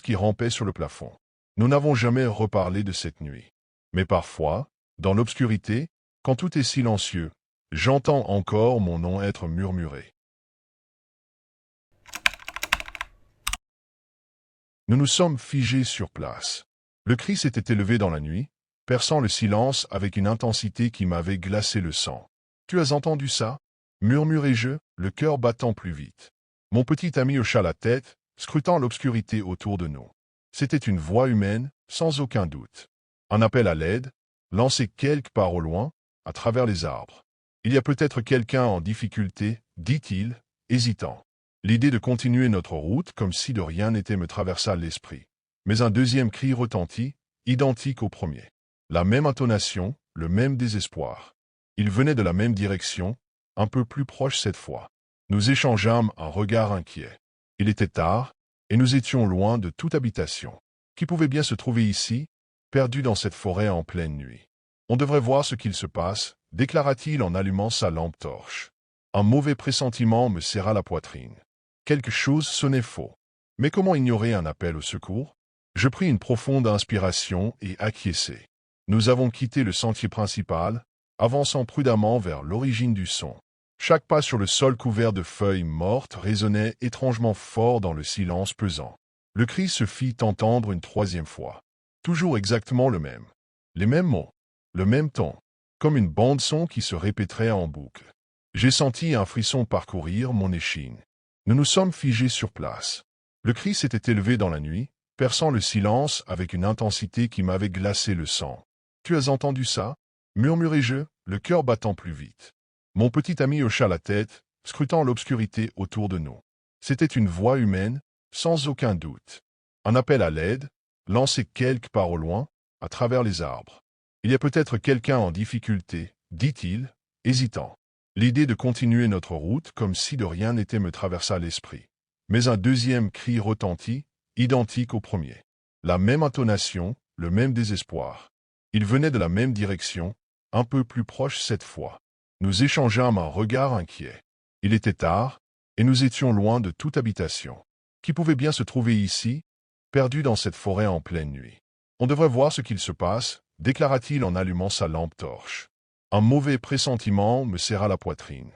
qui rampait sur le plafond. Nous n'avons jamais reparlé de cette nuit. Mais parfois, dans l'obscurité, quand tout est silencieux, j'entends encore mon nom être murmuré. Nous nous sommes figés sur place. Le cri s'était élevé dans la nuit, perçant le silence avec une intensité qui m'avait glacé le sang. « Tu as entendu ça » murmurai-je, le cœur battant plus vite. Mon petit ami hocha la tête, scrutant l'obscurité autour de nous. C'était une voix humaine, sans aucun doute. Un appel à l'aide, lancé quelque part au loin, à travers les arbres. « Il y a peut-être quelqu'un en difficulté, dit-il, hésitant. » L'idée de continuer notre route comme si de rien n'était me traversa l'esprit. Mais un deuxième cri retentit, identique au premier. La même intonation, le même désespoir. Il venait de la même direction, un peu plus proche cette fois. Nous échangeâmes un regard inquiet. Il était tard, et nous étions loin de toute habitation. Qui pouvait bien se trouver ici, perdu dans cette forêt en pleine nuit? On devrait voir ce qu'il se passe, déclara-t-il en allumant sa lampe torche. Un mauvais pressentiment me serra la poitrine. Quelque chose sonnait faux. Mais comment ignorer un appel au secours? Je pris une profonde inspiration et acquiesçai. Nous avons quitté le sentier principal, avançant prudemment vers l'origine du son. Chaque pas sur le sol couvert de feuilles mortes résonnait étrangement fort dans le silence pesant. Le cri se fit entendre une troisième fois. Toujours exactement le même. Les mêmes mots, le même ton, comme une bande-son qui se répéterait en boucle. J'ai senti un frisson parcourir mon échine. Nous nous sommes figés sur place. Le cri s'était élevé dans la nuit, perçant le silence avec une intensité qui m'avait glacé le sang. « Tu as entendu ça » murmurai-je, le cœur battant plus vite. Mon petit ami hocha la tête, scrutant l'obscurité autour de nous. C'était une voix humaine, sans aucun doute. Un appel à l'aide, lancé quelque part au loin, à travers les arbres. « Il y a peut-être quelqu'un en difficulté, dit-il, hésitant. » L'idée de continuer notre route comme si de rien n'était me traversa l'esprit. Mais un deuxième cri retentit, identique au premier. La même intonation, le même désespoir. Il venait de la même direction, un peu plus proche cette fois. Nous échangeâmes un regard inquiet. Il était tard, et nous étions loin de toute habitation. Qui pouvait bien se trouver ici, perdu dans cette forêt en pleine nuit? On devrait voir ce qu'il se passe, déclara-t-il en allumant sa lampe torche. Un mauvais pressentiment me serra la poitrine.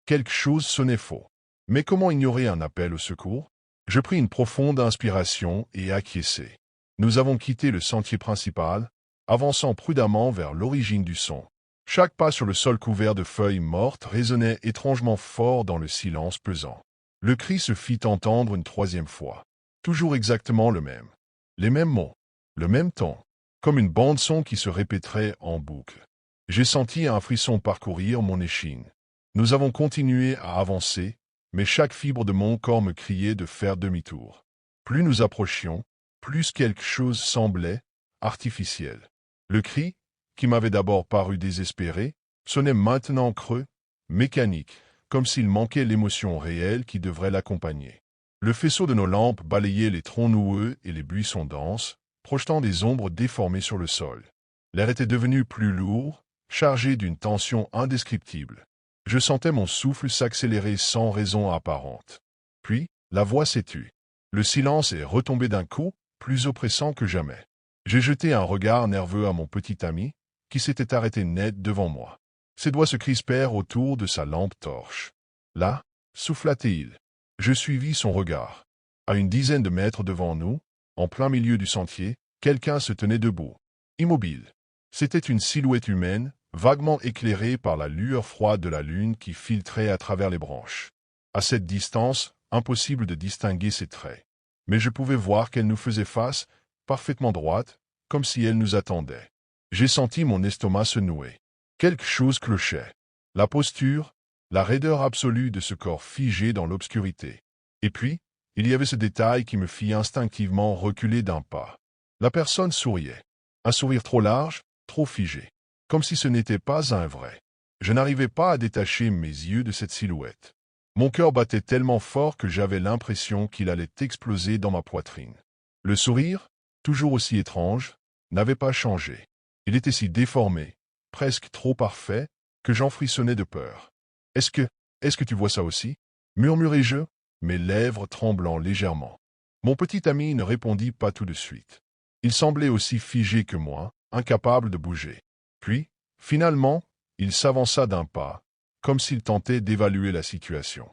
Quelque chose sonnait faux. Mais comment ignorer un appel au secours? Je pris une profonde inspiration et acquiesçai. Nous avons quitté le sentier principal, avançant prudemment vers l'origine du son. Chaque pas sur le sol couvert de feuilles mortes résonnait étrangement fort dans le silence pesant. Le cri se fit entendre une troisième fois. Toujours exactement le même. Les mêmes mots, le même ton, comme une bande-son qui se répéterait en boucle. J'ai senti un frisson parcourir mon échine. Nous avons continué à avancer, mais chaque fibre de mon corps me criait de faire demi-tour. Plus nous approchions, plus quelque chose semblait artificiel. Le cri, qui m'avait d'abord paru désespéré, sonnait maintenant creux, mécanique, comme s'il manquait l'émotion réelle qui devrait l'accompagner. Le faisceau de nos lampes balayait les troncs noueux et les buissons denses, projetant des ombres déformées sur le sol. L'air était devenu plus lourd, chargé d'une tension indescriptible. Je sentais mon souffle s'accélérer sans raison apparente. Puis, la voix s'est tue. Le silence est retombé d'un coup, plus oppressant que jamais. J'ai jeté un regard nerveux à mon petit ami, qui s'était arrêté net devant moi. Ses doigts se crispèrent autour de sa lampe torche. Là, souffla-t-il. Je suivis son regard. À une dizaine de mètres devant nous, en plein milieu du sentier, quelqu'un se tenait debout, immobile. C'était une silhouette humaine, vaguement éclairée par la lueur froide de la lune qui filtrait à travers les branches. À cette distance, impossible de distinguer ses traits. Mais je pouvais voir qu'elle nous faisait face, parfaitement droite, comme si elle nous attendait. J'ai senti mon estomac se nouer. Quelque chose clochait. La posture, la raideur absolue de ce corps figé dans l'obscurité. Et puis, il y avait ce détail qui me fit instinctivement reculer d'un pas. La personne souriait. Un sourire trop large, trop figé. Comme si ce n'était pas un vrai. Je n'arrivais pas à détacher mes yeux de cette silhouette. Mon cœur battait tellement fort que j'avais l'impression qu'il allait exploser dans ma poitrine. Le sourire, toujours aussi étrange, n'avait pas changé. Il était si déformé, presque trop parfait, que j'en frissonnais de peur. Est-ce que tu vois ça aussi? Murmurai-je, mes lèvres tremblant légèrement. Mon petit ami ne répondit pas tout de suite. Il semblait aussi figé que moi, incapable de bouger. Puis, finalement, il s'avança d'un pas, comme s'il tentait d'évaluer la situation.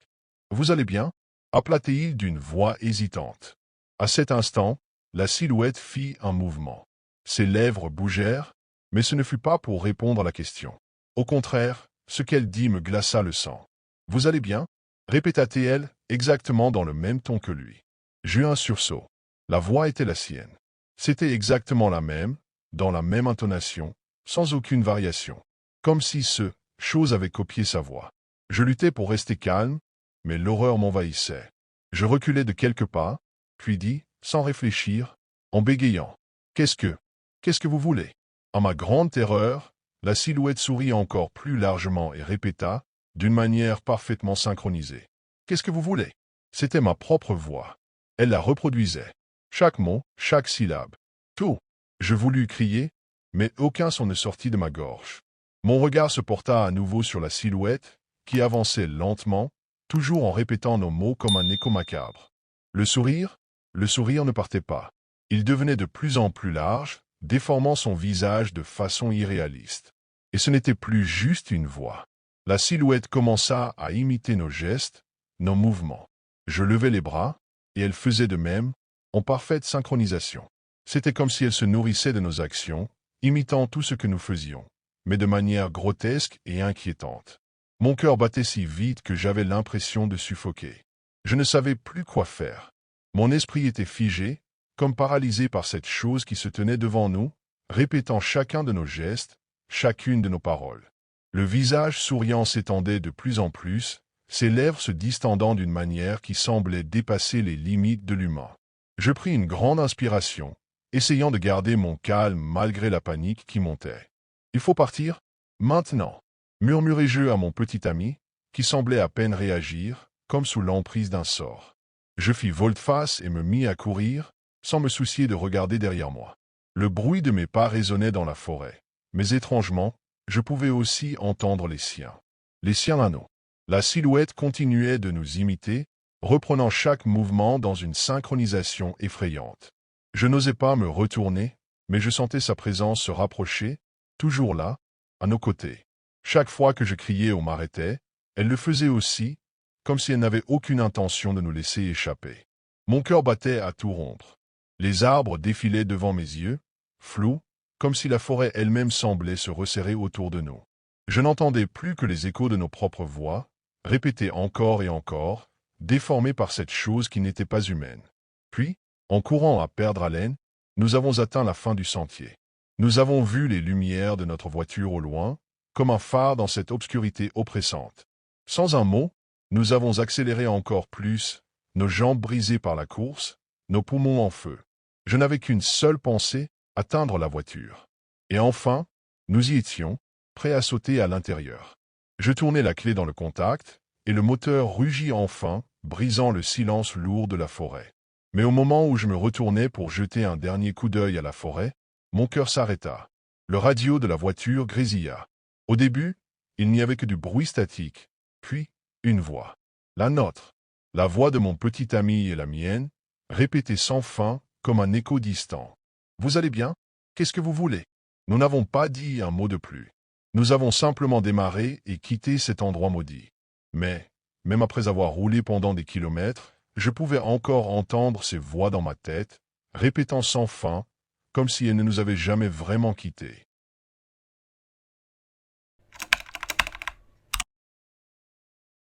« Vous allez bien » appela-t-il d'une voix hésitante. À cet instant, la silhouette fit un mouvement. Ses lèvres bougèrent, mais ce ne fut pas pour répondre à la question. Au contraire, ce qu'elle dit me glaça le sang. « Vous allez bien » répéta-t-elle, exactement dans le même ton que lui. J'eus un sursaut. La voix était la sienne. C'était exactement la même, dans la même intonation, sans aucune variation. Comme si ce chose avait copié sa voix. Je luttais pour rester calme, mais l'horreur m'envahissait. Je reculai de quelques pas, puis dis, sans réfléchir, en bégayant. « Qu'est-ce que vous voulez » À ma grande terreur, la silhouette sourit encore plus largement et répéta, d'une manière parfaitement synchronisée. « Qu'est-ce que vous voulez » C'était ma propre voix. Elle la reproduisait. Chaque mot, chaque syllabe. Tout. Je voulus crier, mais aucun son ne sortit de ma gorge. Mon regard se porta à nouveau sur la silhouette, qui avançait lentement, toujours en répétant nos mots comme un écho macabre. Le sourire ne partait pas. Il devenait de plus en plus large, déformant son visage de façon irréaliste. Et ce n'était plus juste une voix. La silhouette commença à imiter nos gestes, nos mouvements. Je levais les bras, et elle faisait de même, en parfaite synchronisation. C'était comme si elle se nourrissait de nos actions, imitant tout ce que nous faisions, mais de manière grotesque et inquiétante. Mon cœur battait si vite que j'avais l'impression de suffoquer. Je ne savais plus quoi faire. Mon esprit était figé, comme paralysé par cette chose qui se tenait devant nous, répétant chacun de nos gestes, chacune de nos paroles. Le visage souriant s'étendait de plus en plus, ses lèvres se distendant d'une manière qui semblait dépasser les limites de l'humain. Je pris une grande inspiration, essayant de garder mon calme malgré la panique qui montait. « Il faut partir, maintenant » murmurai-je à mon petit ami, qui semblait à peine réagir, comme sous l'emprise d'un sort. Je fis volte-face et me mis à courir, sans me soucier de regarder derrière moi. Le bruit de mes pas résonnait dans la forêt, mais étrangement, je pouvais aussi entendre les siens. Les siens à nous. La silhouette continuait de nous imiter, reprenant chaque mouvement dans une synchronisation effrayante. Je n'osais pas me retourner, mais je sentais sa présence se rapprocher, toujours là, à nos côtés. Chaque fois que je criais ou m'arrêtais, elle le faisait aussi, comme si elle n'avait aucune intention de nous laisser échapper. Mon cœur battait à tout rompre. Les arbres défilaient devant mes yeux, flous, comme si la forêt elle-même semblait se resserrer autour de nous. Je n'entendais plus que les échos de nos propres voix, répétées encore et encore, déformées par cette chose qui n'était pas humaine. Puis, en courant à perdre haleine, nous avons atteint la fin du sentier. Nous avons vu les lumières de notre voiture au loin, comme un phare dans cette obscurité oppressante. Sans un mot, nous avons accéléré encore plus, nos jambes brisées par la course, nos poumons en feu. Je n'avais qu'une seule pensée, atteindre la voiture. Et enfin, nous y étions, prêts à sauter à l'intérieur. Je tournai la clé dans le contact, et le moteur rugit enfin, brisant le silence lourd de la forêt. Mais au moment où je me retournais pour jeter un dernier coup d'œil à la forêt, mon cœur s'arrêta. Le radio de la voiture grésilla. Au début, il n'y avait que du bruit statique, puis une voix. La nôtre. La voix de mon petit ami et la mienne, répétée sans fin, comme un écho distant. « Vous allez bien? Qu'est-ce que vous voulez » Nous n'avons pas dit un mot de plus. Nous avons simplement démarré et quitté cet endroit maudit. Mais, même après avoir roulé pendant des kilomètres, je pouvais encore entendre ces voix dans ma tête, répétant sans fin, comme si elles ne nous avaient jamais vraiment quittés.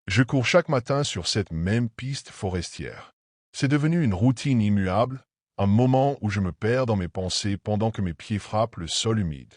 Je cours chaque matin sur cette même piste forestière. C'est devenu une routine immuable, un moment où je me perds dans mes pensées pendant que mes pieds frappent le sol humide.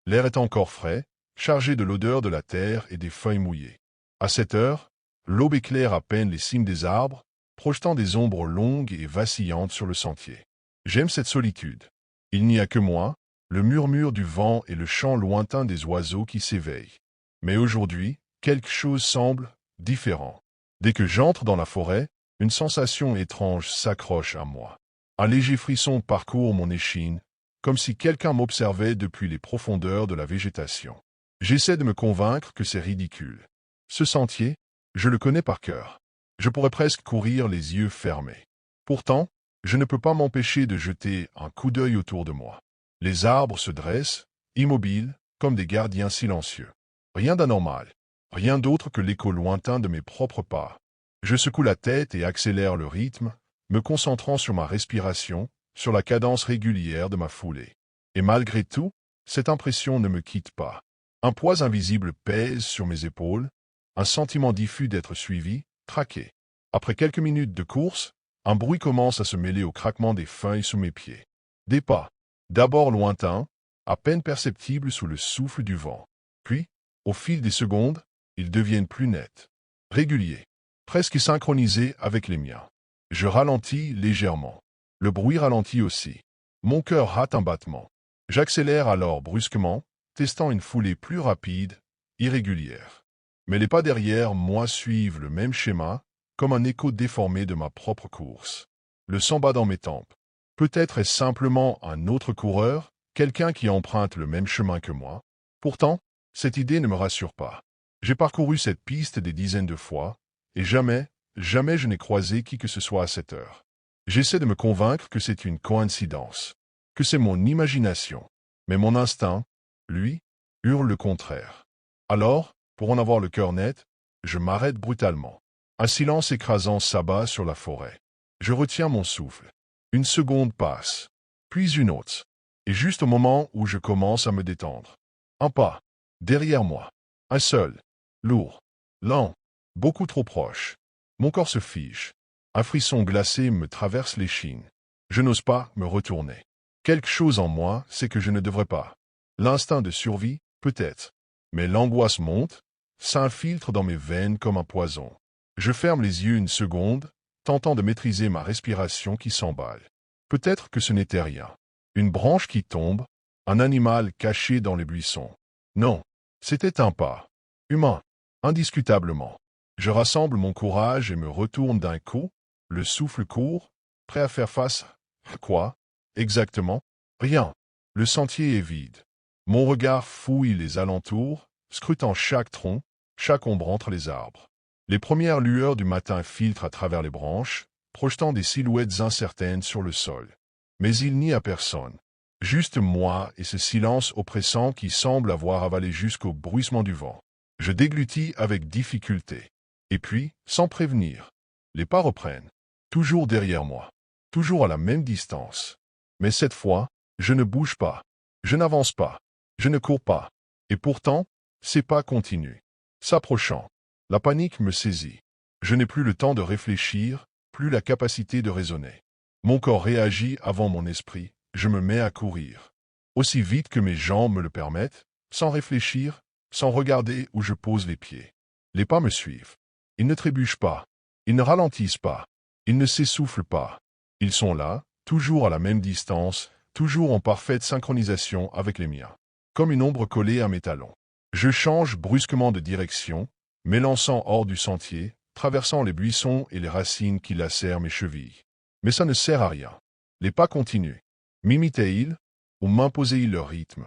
L'air est encore frais, chargé de l'odeur de la terre et des feuilles mouillées. À cette heure, l'aube éclaire à peine les cimes des arbres, projetant des ombres longues et vacillantes sur le sentier. J'aime cette solitude. Il n'y a que moi, le murmure du vent et le chant lointain des oiseaux qui s'éveillent. Mais aujourd'hui, quelque chose semble différent. Dès que j'entre dans la forêt, une sensation étrange s'accroche à moi. Un léger frisson parcourt mon échine, comme si quelqu'un m'observait depuis les profondeurs de la végétation. J'essaie de me convaincre que c'est ridicule. Ce sentier, je le connais par cœur. Je pourrais presque courir les yeux fermés. Pourtant, je ne peux pas m'empêcher de jeter un coup d'œil autour de moi. Les arbres se dressent, immobiles, comme des gardiens silencieux. Rien d'anormal, rien d'autre que l'écho lointain de mes propres pas. Je secoue la tête et accélère le rythme, me concentrant sur ma respiration, sur la cadence régulière de ma foulée. Et malgré tout, cette impression ne me quitte pas. Un poids invisible pèse sur mes épaules, un sentiment diffus d'être suivi, traqué. Après quelques minutes de course, un bruit commence à se mêler au craquement des feuilles sous mes pieds. Des pas, d'abord lointains, à peine perceptibles sous le souffle du vent. Puis, au fil des secondes, ils deviennent plus nets, réguliers, presque synchronisés avec les miens. Je ralentis légèrement. Le bruit ralentit aussi. Mon cœur rate un battement. J'accélère alors brusquement, testant une foulée plus rapide, irrégulière. Mais les pas derrière moi suivent le même schéma, comme un écho déformé de ma propre course. Le sang bat dans mes tempes. Peut-être est-ce simplement un autre coureur, quelqu'un qui emprunte le même chemin que moi. Pourtant, cette idée ne me rassure pas. J'ai parcouru cette piste des dizaines de fois, et jamais je n'ai croisé qui que ce soit à cette heure. J'essaie de me convaincre que c'est une coïncidence, que c'est mon imagination. Mais mon instinct, lui, hurle le contraire. Alors, pour en avoir le cœur net, je m'arrête brutalement. Un silence écrasant s'abat sur la forêt. Je retiens mon souffle. Une seconde passe, puis une autre. Et juste au moment où je commence à me détendre. Un pas, derrière moi. Un seul, lourd, lent, beaucoup trop proche. Mon corps se fige. Un frisson glacé me traverse l'échine. Je n'ose pas me retourner. Quelque chose en moi sait que je ne devrais pas. L'instinct de survie, peut-être. Mais l'angoisse monte, s'infiltre dans mes veines comme un poison. Je ferme les yeux une seconde, tentant de maîtriser ma respiration qui s'emballe. Peut-être que ce n'était rien. Une branche qui tombe, un animal caché dans les buissons. Non, c'était un pas. Humain, indiscutablement. Je rassemble mon courage et me retourne d'un coup, le souffle court, prêt à faire face à quoi? Exactement, rien. Le sentier est vide. Mon regard fouille les alentours, scrutant chaque tronc, chaque ombre entre les arbres. Les premières lueurs du matin filtrent à travers les branches, projetant des silhouettes incertaines sur le sol. Mais il n'y a personne. Juste moi et ce silence oppressant qui semble avoir avalé jusqu'au bruissement du vent. Je déglutis avec difficulté. Et puis, sans prévenir, les pas reprennent. Toujours derrière moi. Toujours à la même distance. Mais cette fois, je ne bouge pas. Je n'avance pas. Je ne cours pas. Et pourtant, ces pas continuent. S'approchant. La panique me saisit. Je n'ai plus le temps de réfléchir, plus la capacité de raisonner. Mon corps réagit avant mon esprit. Je me mets à courir. Aussi vite que mes jambes me le permettent, sans réfléchir, sans regarder où je pose les pieds. Les pas me suivent. Ils ne trébuchent pas. Ils ne ralentissent pas. Ils ne s'essoufflent pas. Ils sont là, toujours à la même distance, toujours en parfaite synchronisation avec les miens. Comme une ombre collée à mes talons. Je change brusquement de direction, m'élançant hors du sentier, traversant les buissons et les racines qui lacèrent mes chevilles. Mais ça ne sert à rien. Les pas continuent. M'imitaient-ils, ou m'imposaient-ils leur rythme?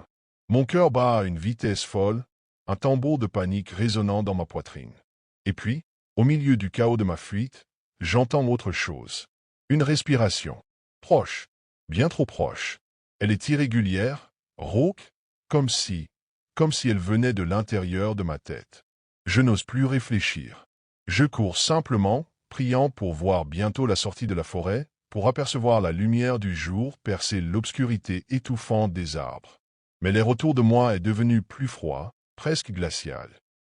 Mon cœur bat à une vitesse folle, un tambour de panique résonnant dans ma poitrine. Et puis, au milieu du chaos de ma fuite, j'entends autre chose. Une respiration. Proche. Bien trop proche. Elle est irrégulière, rauque, comme si elle venait de l'intérieur de ma tête. Je n'ose plus réfléchir. Je cours simplement, priant pour voir bientôt la sortie de la forêt, pour apercevoir la lumière du jour percer l'obscurité étouffante des arbres. Mais l'air autour de moi est devenu plus froid, presque glacial,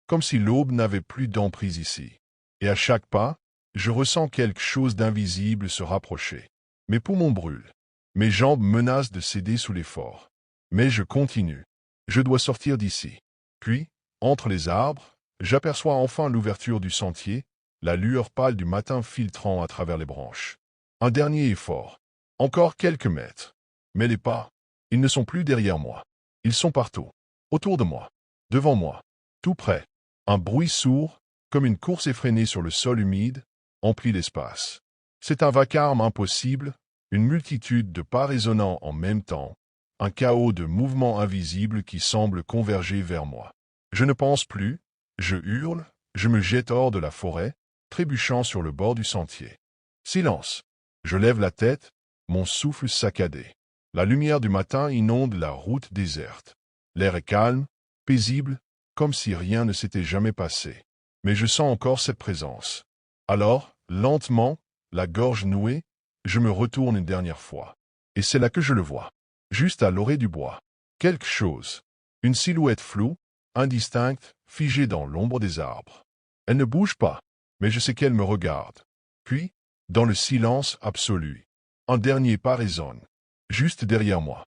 comme si l'aube n'avait plus d'emprise ici. Et à chaque pas, je ressens quelque chose d'invisible se rapprocher. Mes poumons brûlent. Mes jambes menacent de céder sous l'effort. Mais je continue. Je dois sortir d'ici. Puis, entre les arbres, j'aperçois enfin l'ouverture du sentier, la lueur pâle du matin filtrant à travers les branches. Un dernier effort. Encore quelques mètres. Mais les pas, ils ne sont plus derrière moi. Ils sont partout. Autour de moi. Devant moi. Tout près. Un bruit sourd, comme une course effrénée sur le sol humide, emplit l'espace. C'est un vacarme impossible, une multitude de pas résonnant en même temps, un chaos de mouvements invisibles qui semblent converger vers moi. Je ne pense plus, je hurle, je me jette hors de la forêt, trébuchant sur le bord du sentier. Silence. Je lève la tête, mon souffle saccadé. La lumière du matin inonde la route déserte. L'air est calme, paisible, comme si rien ne s'était jamais passé. Mais je sens encore cette présence. Alors, lentement, la gorge nouée, je me retourne une dernière fois. Et c'est là que je le vois. Juste à l'orée du bois. Quelque chose. Une silhouette floue, indistincte, figée dans l'ombre des arbres. Elle ne bouge pas, mais je sais qu'elle me regarde. Puis, dans le silence absolu, un dernier pas résonne. Juste derrière moi.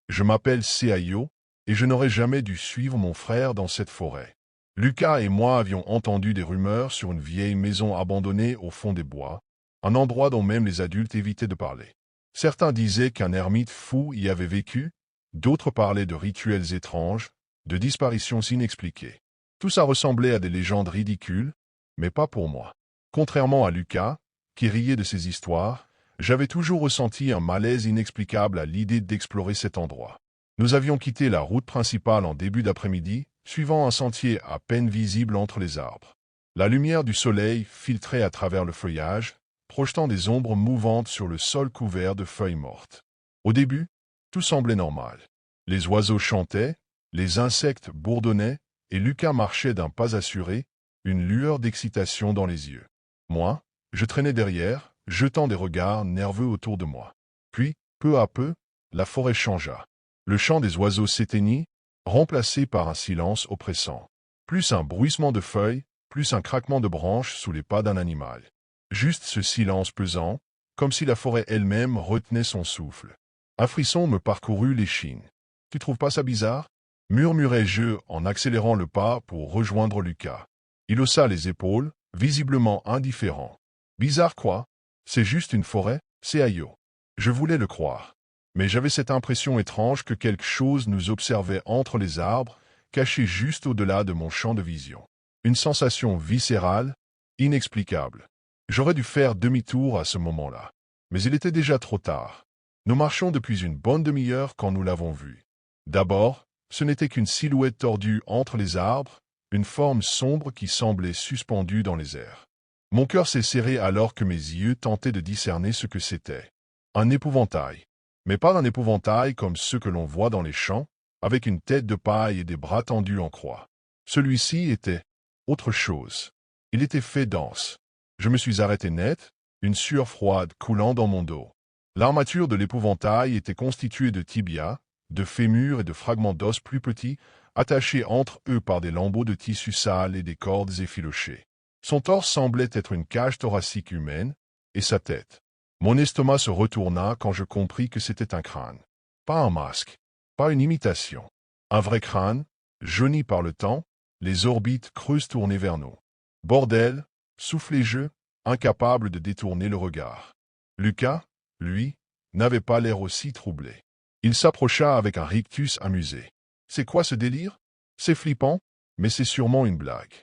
Je m'appelle Seayo, et je n'aurais jamais dû suivre mon frère dans cette forêt. Lucas et moi avions entendu des rumeurs sur une vieille maison abandonnée au fond des bois, un endroit dont même les adultes évitaient de parler. Certains disaient qu'un ermite fou y avait vécu, d'autres parlaient de rituels étranges, de disparitions inexpliquées. Tout ça ressemblait à des légendes ridicules, mais pas pour moi. Contrairement à Lucas, qui riait de ces histoires, j'avais toujours ressenti un malaise inexplicable à l'idée d'explorer cet endroit. Nous avions quitté la route principale en début d'après-midi, suivant un sentier à peine visible entre les arbres. La lumière du soleil filtrait à travers le feuillage, projetant des ombres mouvantes sur le sol couvert de feuilles mortes. Au début, tout semblait normal. Les oiseaux chantaient, les insectes bourdonnaient, et Lucas marchait d'un pas assuré, une lueur d'excitation dans les yeux. Moi, je traînais derrière, jetant des regards nerveux autour de moi. Puis, peu à peu, la forêt changea. Le chant des oiseaux s'éteignit, remplacé par un silence oppressant. Plus un bruissement de feuilles, plus un craquement de branches sous les pas d'un animal. Juste ce silence pesant, comme si la forêt elle-même retenait son souffle. Un frisson me parcourut l'échine. « Tu trouves pas ça bizarre ?» murmurai-je en accélérant le pas pour rejoindre Lucas. Il haussa les épaules, visiblement indifférent. « Bizarre quoi? C'est juste une forêt, c'est Ayo. » Je voulais le croire. Mais j'avais cette impression étrange que quelque chose nous observait entre les arbres, caché juste au-delà de mon champ de vision. Une sensation viscérale, inexplicable. J'aurais dû faire demi-tour à ce moment-là. Mais il était déjà trop tard. Nous marchions depuis une bonne demi-heure quand nous l'avons vu. D'abord, ce n'était qu'une silhouette tordue entre les arbres, une forme sombre qui semblait suspendue dans les airs. Mon cœur s'est serré alors que mes yeux tentaient de discerner ce que c'était. Un épouvantail. Mais pas un épouvantail comme ceux que l'on voit dans les champs, avec une tête de paille et des bras tendus en croix. Celui-ci était autre chose. Il était fait dense. Je me suis arrêté net, une sueur froide coulant dans mon dos. L'armature de l'épouvantail était constituée de tibias, de fémurs et de fragments d'os plus petits, attachés entre eux par des lambeaux de tissu sale et des cordes effilochées. Son torse semblait être une cage thoracique humaine, et sa tête. Mon estomac se retourna quand je compris que c'était un crâne. Pas un masque, pas une imitation. Un vrai crâne, jauni par le temps, les orbites creuses tournées vers nous. Bordel, soufflé-je, incapable de détourner le regard. Lucas, lui, n'avait pas l'air aussi troublé. Il s'approcha avec un rictus amusé. « C'est quoi ce délire? C'est flippant, mais c'est sûrement une blague. »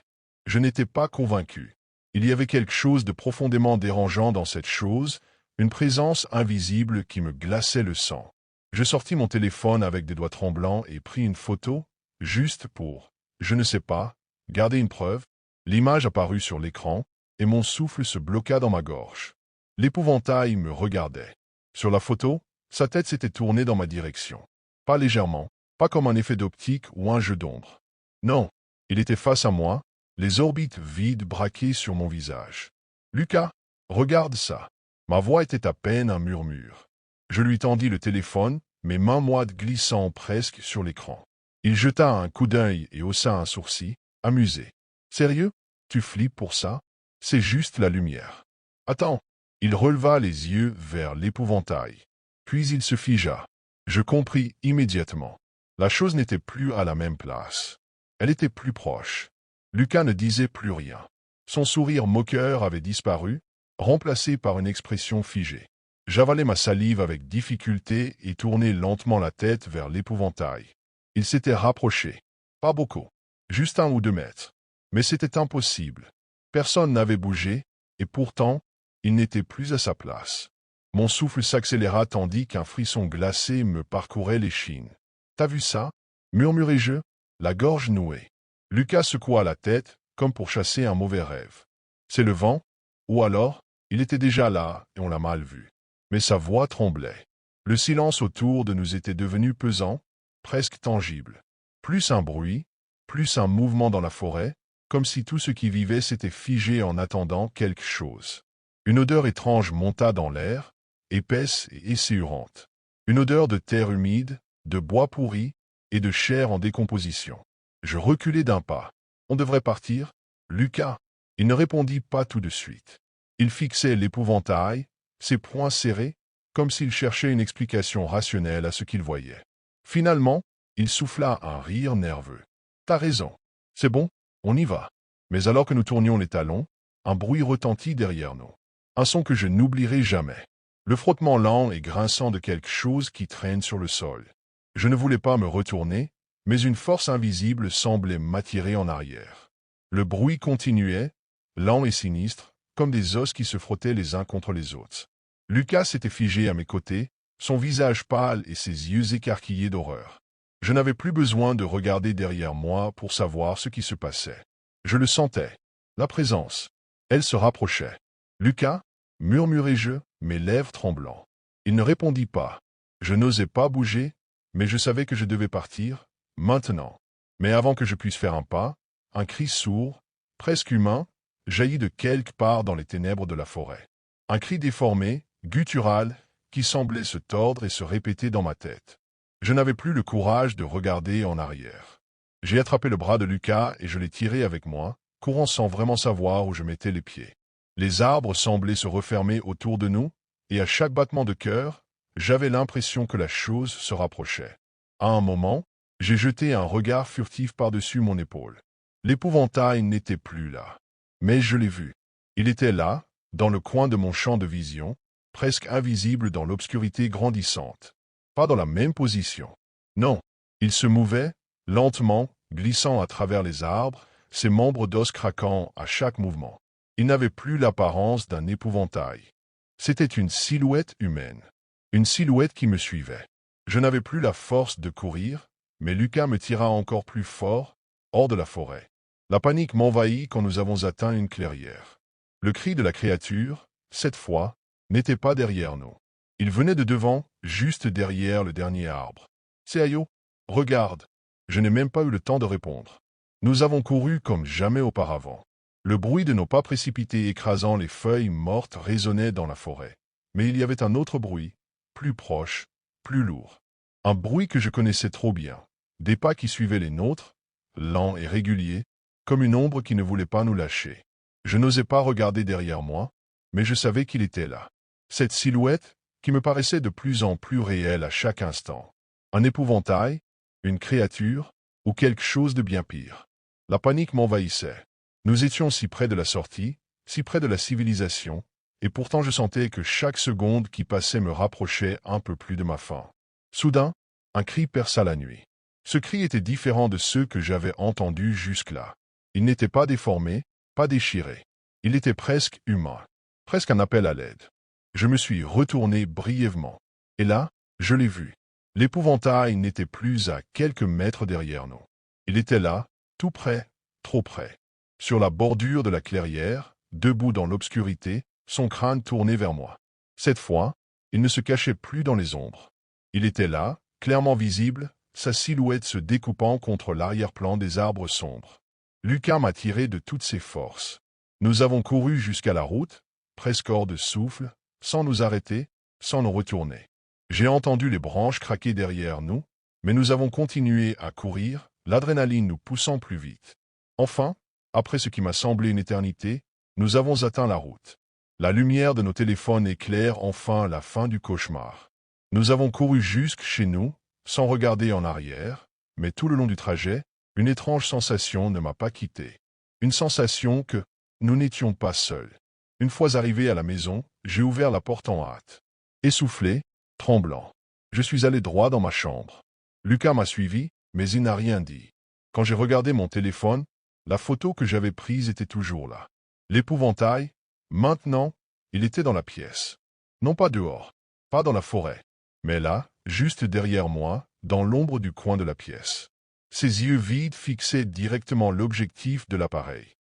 Je n'étais pas convaincu. Il y avait quelque chose de profondément dérangeant dans cette chose, une présence invisible qui me glaçait le sang. Je sortis mon téléphone avec des doigts tremblants et pris une photo, juste pour, je ne sais pas, garder une preuve. L'image apparut sur l'écran, et mon souffle se bloqua dans ma gorge. L'épouvantail me regardait. Sur la photo, sa tête s'était tournée dans ma direction. Pas légèrement, pas comme un effet d'optique ou un jeu d'ombre. Non, il était face à moi, les orbites vides braquées sur mon visage. « Lucas, regarde ça !» Ma voix était à peine un murmure. Je lui tendis le téléphone, mes mains moites glissant presque sur l'écran. Il jeta un coup d'œil et haussa un sourcil, amusé. « Sérieux? Tu flippes pour ça? C'est juste la lumière. » « Attends !» Il releva les yeux vers l'épouvantail. Puis il se figea. Je compris immédiatement. La chose n'était plus à la même place. Elle était plus proche. Lucas ne disait plus rien. Son sourire moqueur avait disparu, remplacé par une expression figée. J'avalai ma salive avec difficulté et tournai lentement la tête vers l'épouvantail. Il s'était rapproché. Pas beaucoup. Juste 1 ou 2 mètres. Mais c'était impossible. Personne n'avait bougé, et pourtant, il n'était plus à sa place. Mon souffle s'accéléra tandis qu'un frisson glacé me parcourait l'échine. « T'as vu ça ?» murmurai-je, la gorge nouée. Lucas secoua la tête, comme pour chasser un mauvais rêve. « C'est le vent? Ou alors, il était déjà là et on l'a mal vu. » Mais sa voix tremblait. Le silence autour de nous était devenu pesant, presque tangible. Plus un bruit, plus un mouvement dans la forêt, comme si tout ce qui vivait s'était figé en attendant quelque chose. Une odeur étrange monta dans l'air, épaisse et esséurante. Une odeur de terre humide, de bois pourri et de chair en décomposition. Je reculai d'un pas. « On devrait partir, Lucas ?» Il ne répondit pas tout de suite. Il fixait l'épouvantail, ses poings serrés, comme s'il cherchait une explication rationnelle à ce qu'il voyait. Finalement, il souffla un rire nerveux. « T'as raison. C'est bon, on y va. » Mais alors que nous tournions les talons, un bruit retentit derrière nous. Un son que je n'oublierai jamais. Le frottement lent et grinçant de quelque chose qui traîne sur le sol. Je ne voulais pas me retourner, mais une force invisible semblait m'attirer en arrière. Le bruit continuait, lent et sinistre, comme des os qui se frottaient les uns contre les autres. Lucas s'était figé à mes côtés, son visage pâle et ses yeux écarquillés d'horreur. Je n'avais plus besoin de regarder derrière moi pour savoir ce qui se passait. Je le sentais. La présence. Elle se rapprochait. « Lucas ?» murmurai-je, mes lèvres tremblant. Il ne répondit pas. Je n'osais pas bouger, mais je savais que je devais partir, maintenant. Mais avant que je puisse faire un pas, un cri sourd, presque humain, jaillit de quelque part dans les ténèbres de la forêt. Un cri déformé, guttural, qui semblait se tordre et se répéter dans ma tête. Je n'avais plus le courage de regarder en arrière. J'ai attrapé le bras de Lucas et je l'ai tiré avec moi, courant sans vraiment savoir où je mettais les pieds. Les arbres semblaient se refermer autour de nous, et à chaque battement de cœur, j'avais l'impression que la chose se rapprochait. À un moment, j'ai jeté un regard furtif par-dessus mon épaule. L'épouvantail n'était plus là. Mais je l'ai vu. Il était là, dans le coin de mon champ de vision, presque invisible dans l'obscurité grandissante. Pas dans la même position. Non, il se mouvait, lentement, glissant à travers les arbres, ses membres d'os craquant à chaque mouvement. Il n'avait plus l'apparence d'un épouvantail. C'était une silhouette humaine. Une silhouette qui me suivait. Je n'avais plus la force de courir, mais Lucas me tira encore plus fort, hors de la forêt. La panique m'envahit quand nous avons atteint une clairière. Le cri de la créature, cette fois, n'était pas derrière nous. Il venait de devant, juste derrière le dernier arbre. « C'est Ayo, regarde !» Je n'ai même pas eu le temps de répondre. Nous avons couru comme jamais auparavant. Le bruit de nos pas précipités écrasant les feuilles mortes résonnait dans la forêt. Mais il y avait un autre bruit, plus proche, plus lourd. Un bruit que je connaissais trop bien. Des pas qui suivaient les nôtres, lents et réguliers, comme une ombre qui ne voulait pas nous lâcher. Je n'osais pas regarder derrière moi, mais je savais qu'il était là. Cette silhouette, qui me paraissait de plus en plus réelle à chaque instant. Un épouvantail, une créature, ou quelque chose de bien pire. La panique m'envahissait. Nous étions si près de la sortie, si près de la civilisation, et pourtant je sentais que chaque seconde qui passait me rapprochait un peu plus de ma fin. Soudain, un cri perça la nuit. Ce cri était différent de ceux que j'avais entendus jusque-là. Il n'était pas déformé, pas déchiré. Il était presque humain, presque un appel à l'aide. Je me suis retourné brièvement. Et là, je l'ai vu. L'épouvantail n'était plus à quelques mètres derrière nous. Il était là, tout près, trop près. Sur la bordure de la clairière, debout dans l'obscurité, son crâne tourné vers moi. Cette fois, Il ne se cachait plus dans les ombres. Il était là, clairement visible, sa silhouette se découpant contre l'arrière-plan des arbres sombres. Lucas m'a tiré de toutes ses forces. Nous avons couru jusqu'à la route, presque hors de souffle, sans nous arrêter, sans nous retourner. J'ai entendu les branches craquer derrière nous, mais nous avons continué à courir, l'adrénaline nous poussant plus vite. Enfin, après ce qui m'a semblé une éternité, nous avons atteint la route. La lumière de nos téléphones éclaire enfin la fin du cauchemar. Nous avons couru jusque chez nous, sans regarder en arrière, mais tout le long du trajet, une étrange sensation ne m'a pas quitté. Une sensation que nous n'étions pas seuls. Une fois arrivé à la maison, j'ai ouvert la porte en hâte. Essoufflé, tremblant, je suis allé droit dans ma chambre. Lucas m'a suivi, mais il n'a rien dit. Quand j'ai regardé mon téléphone, la photo que j'avais prise était toujours là. L'épouvantail, maintenant, il était dans la pièce. Non pas dehors, pas dans la forêt, mais là, juste derrière moi, dans l'ombre du coin de la pièce. Ses yeux vides fixaient directement l'objectif de l'appareil.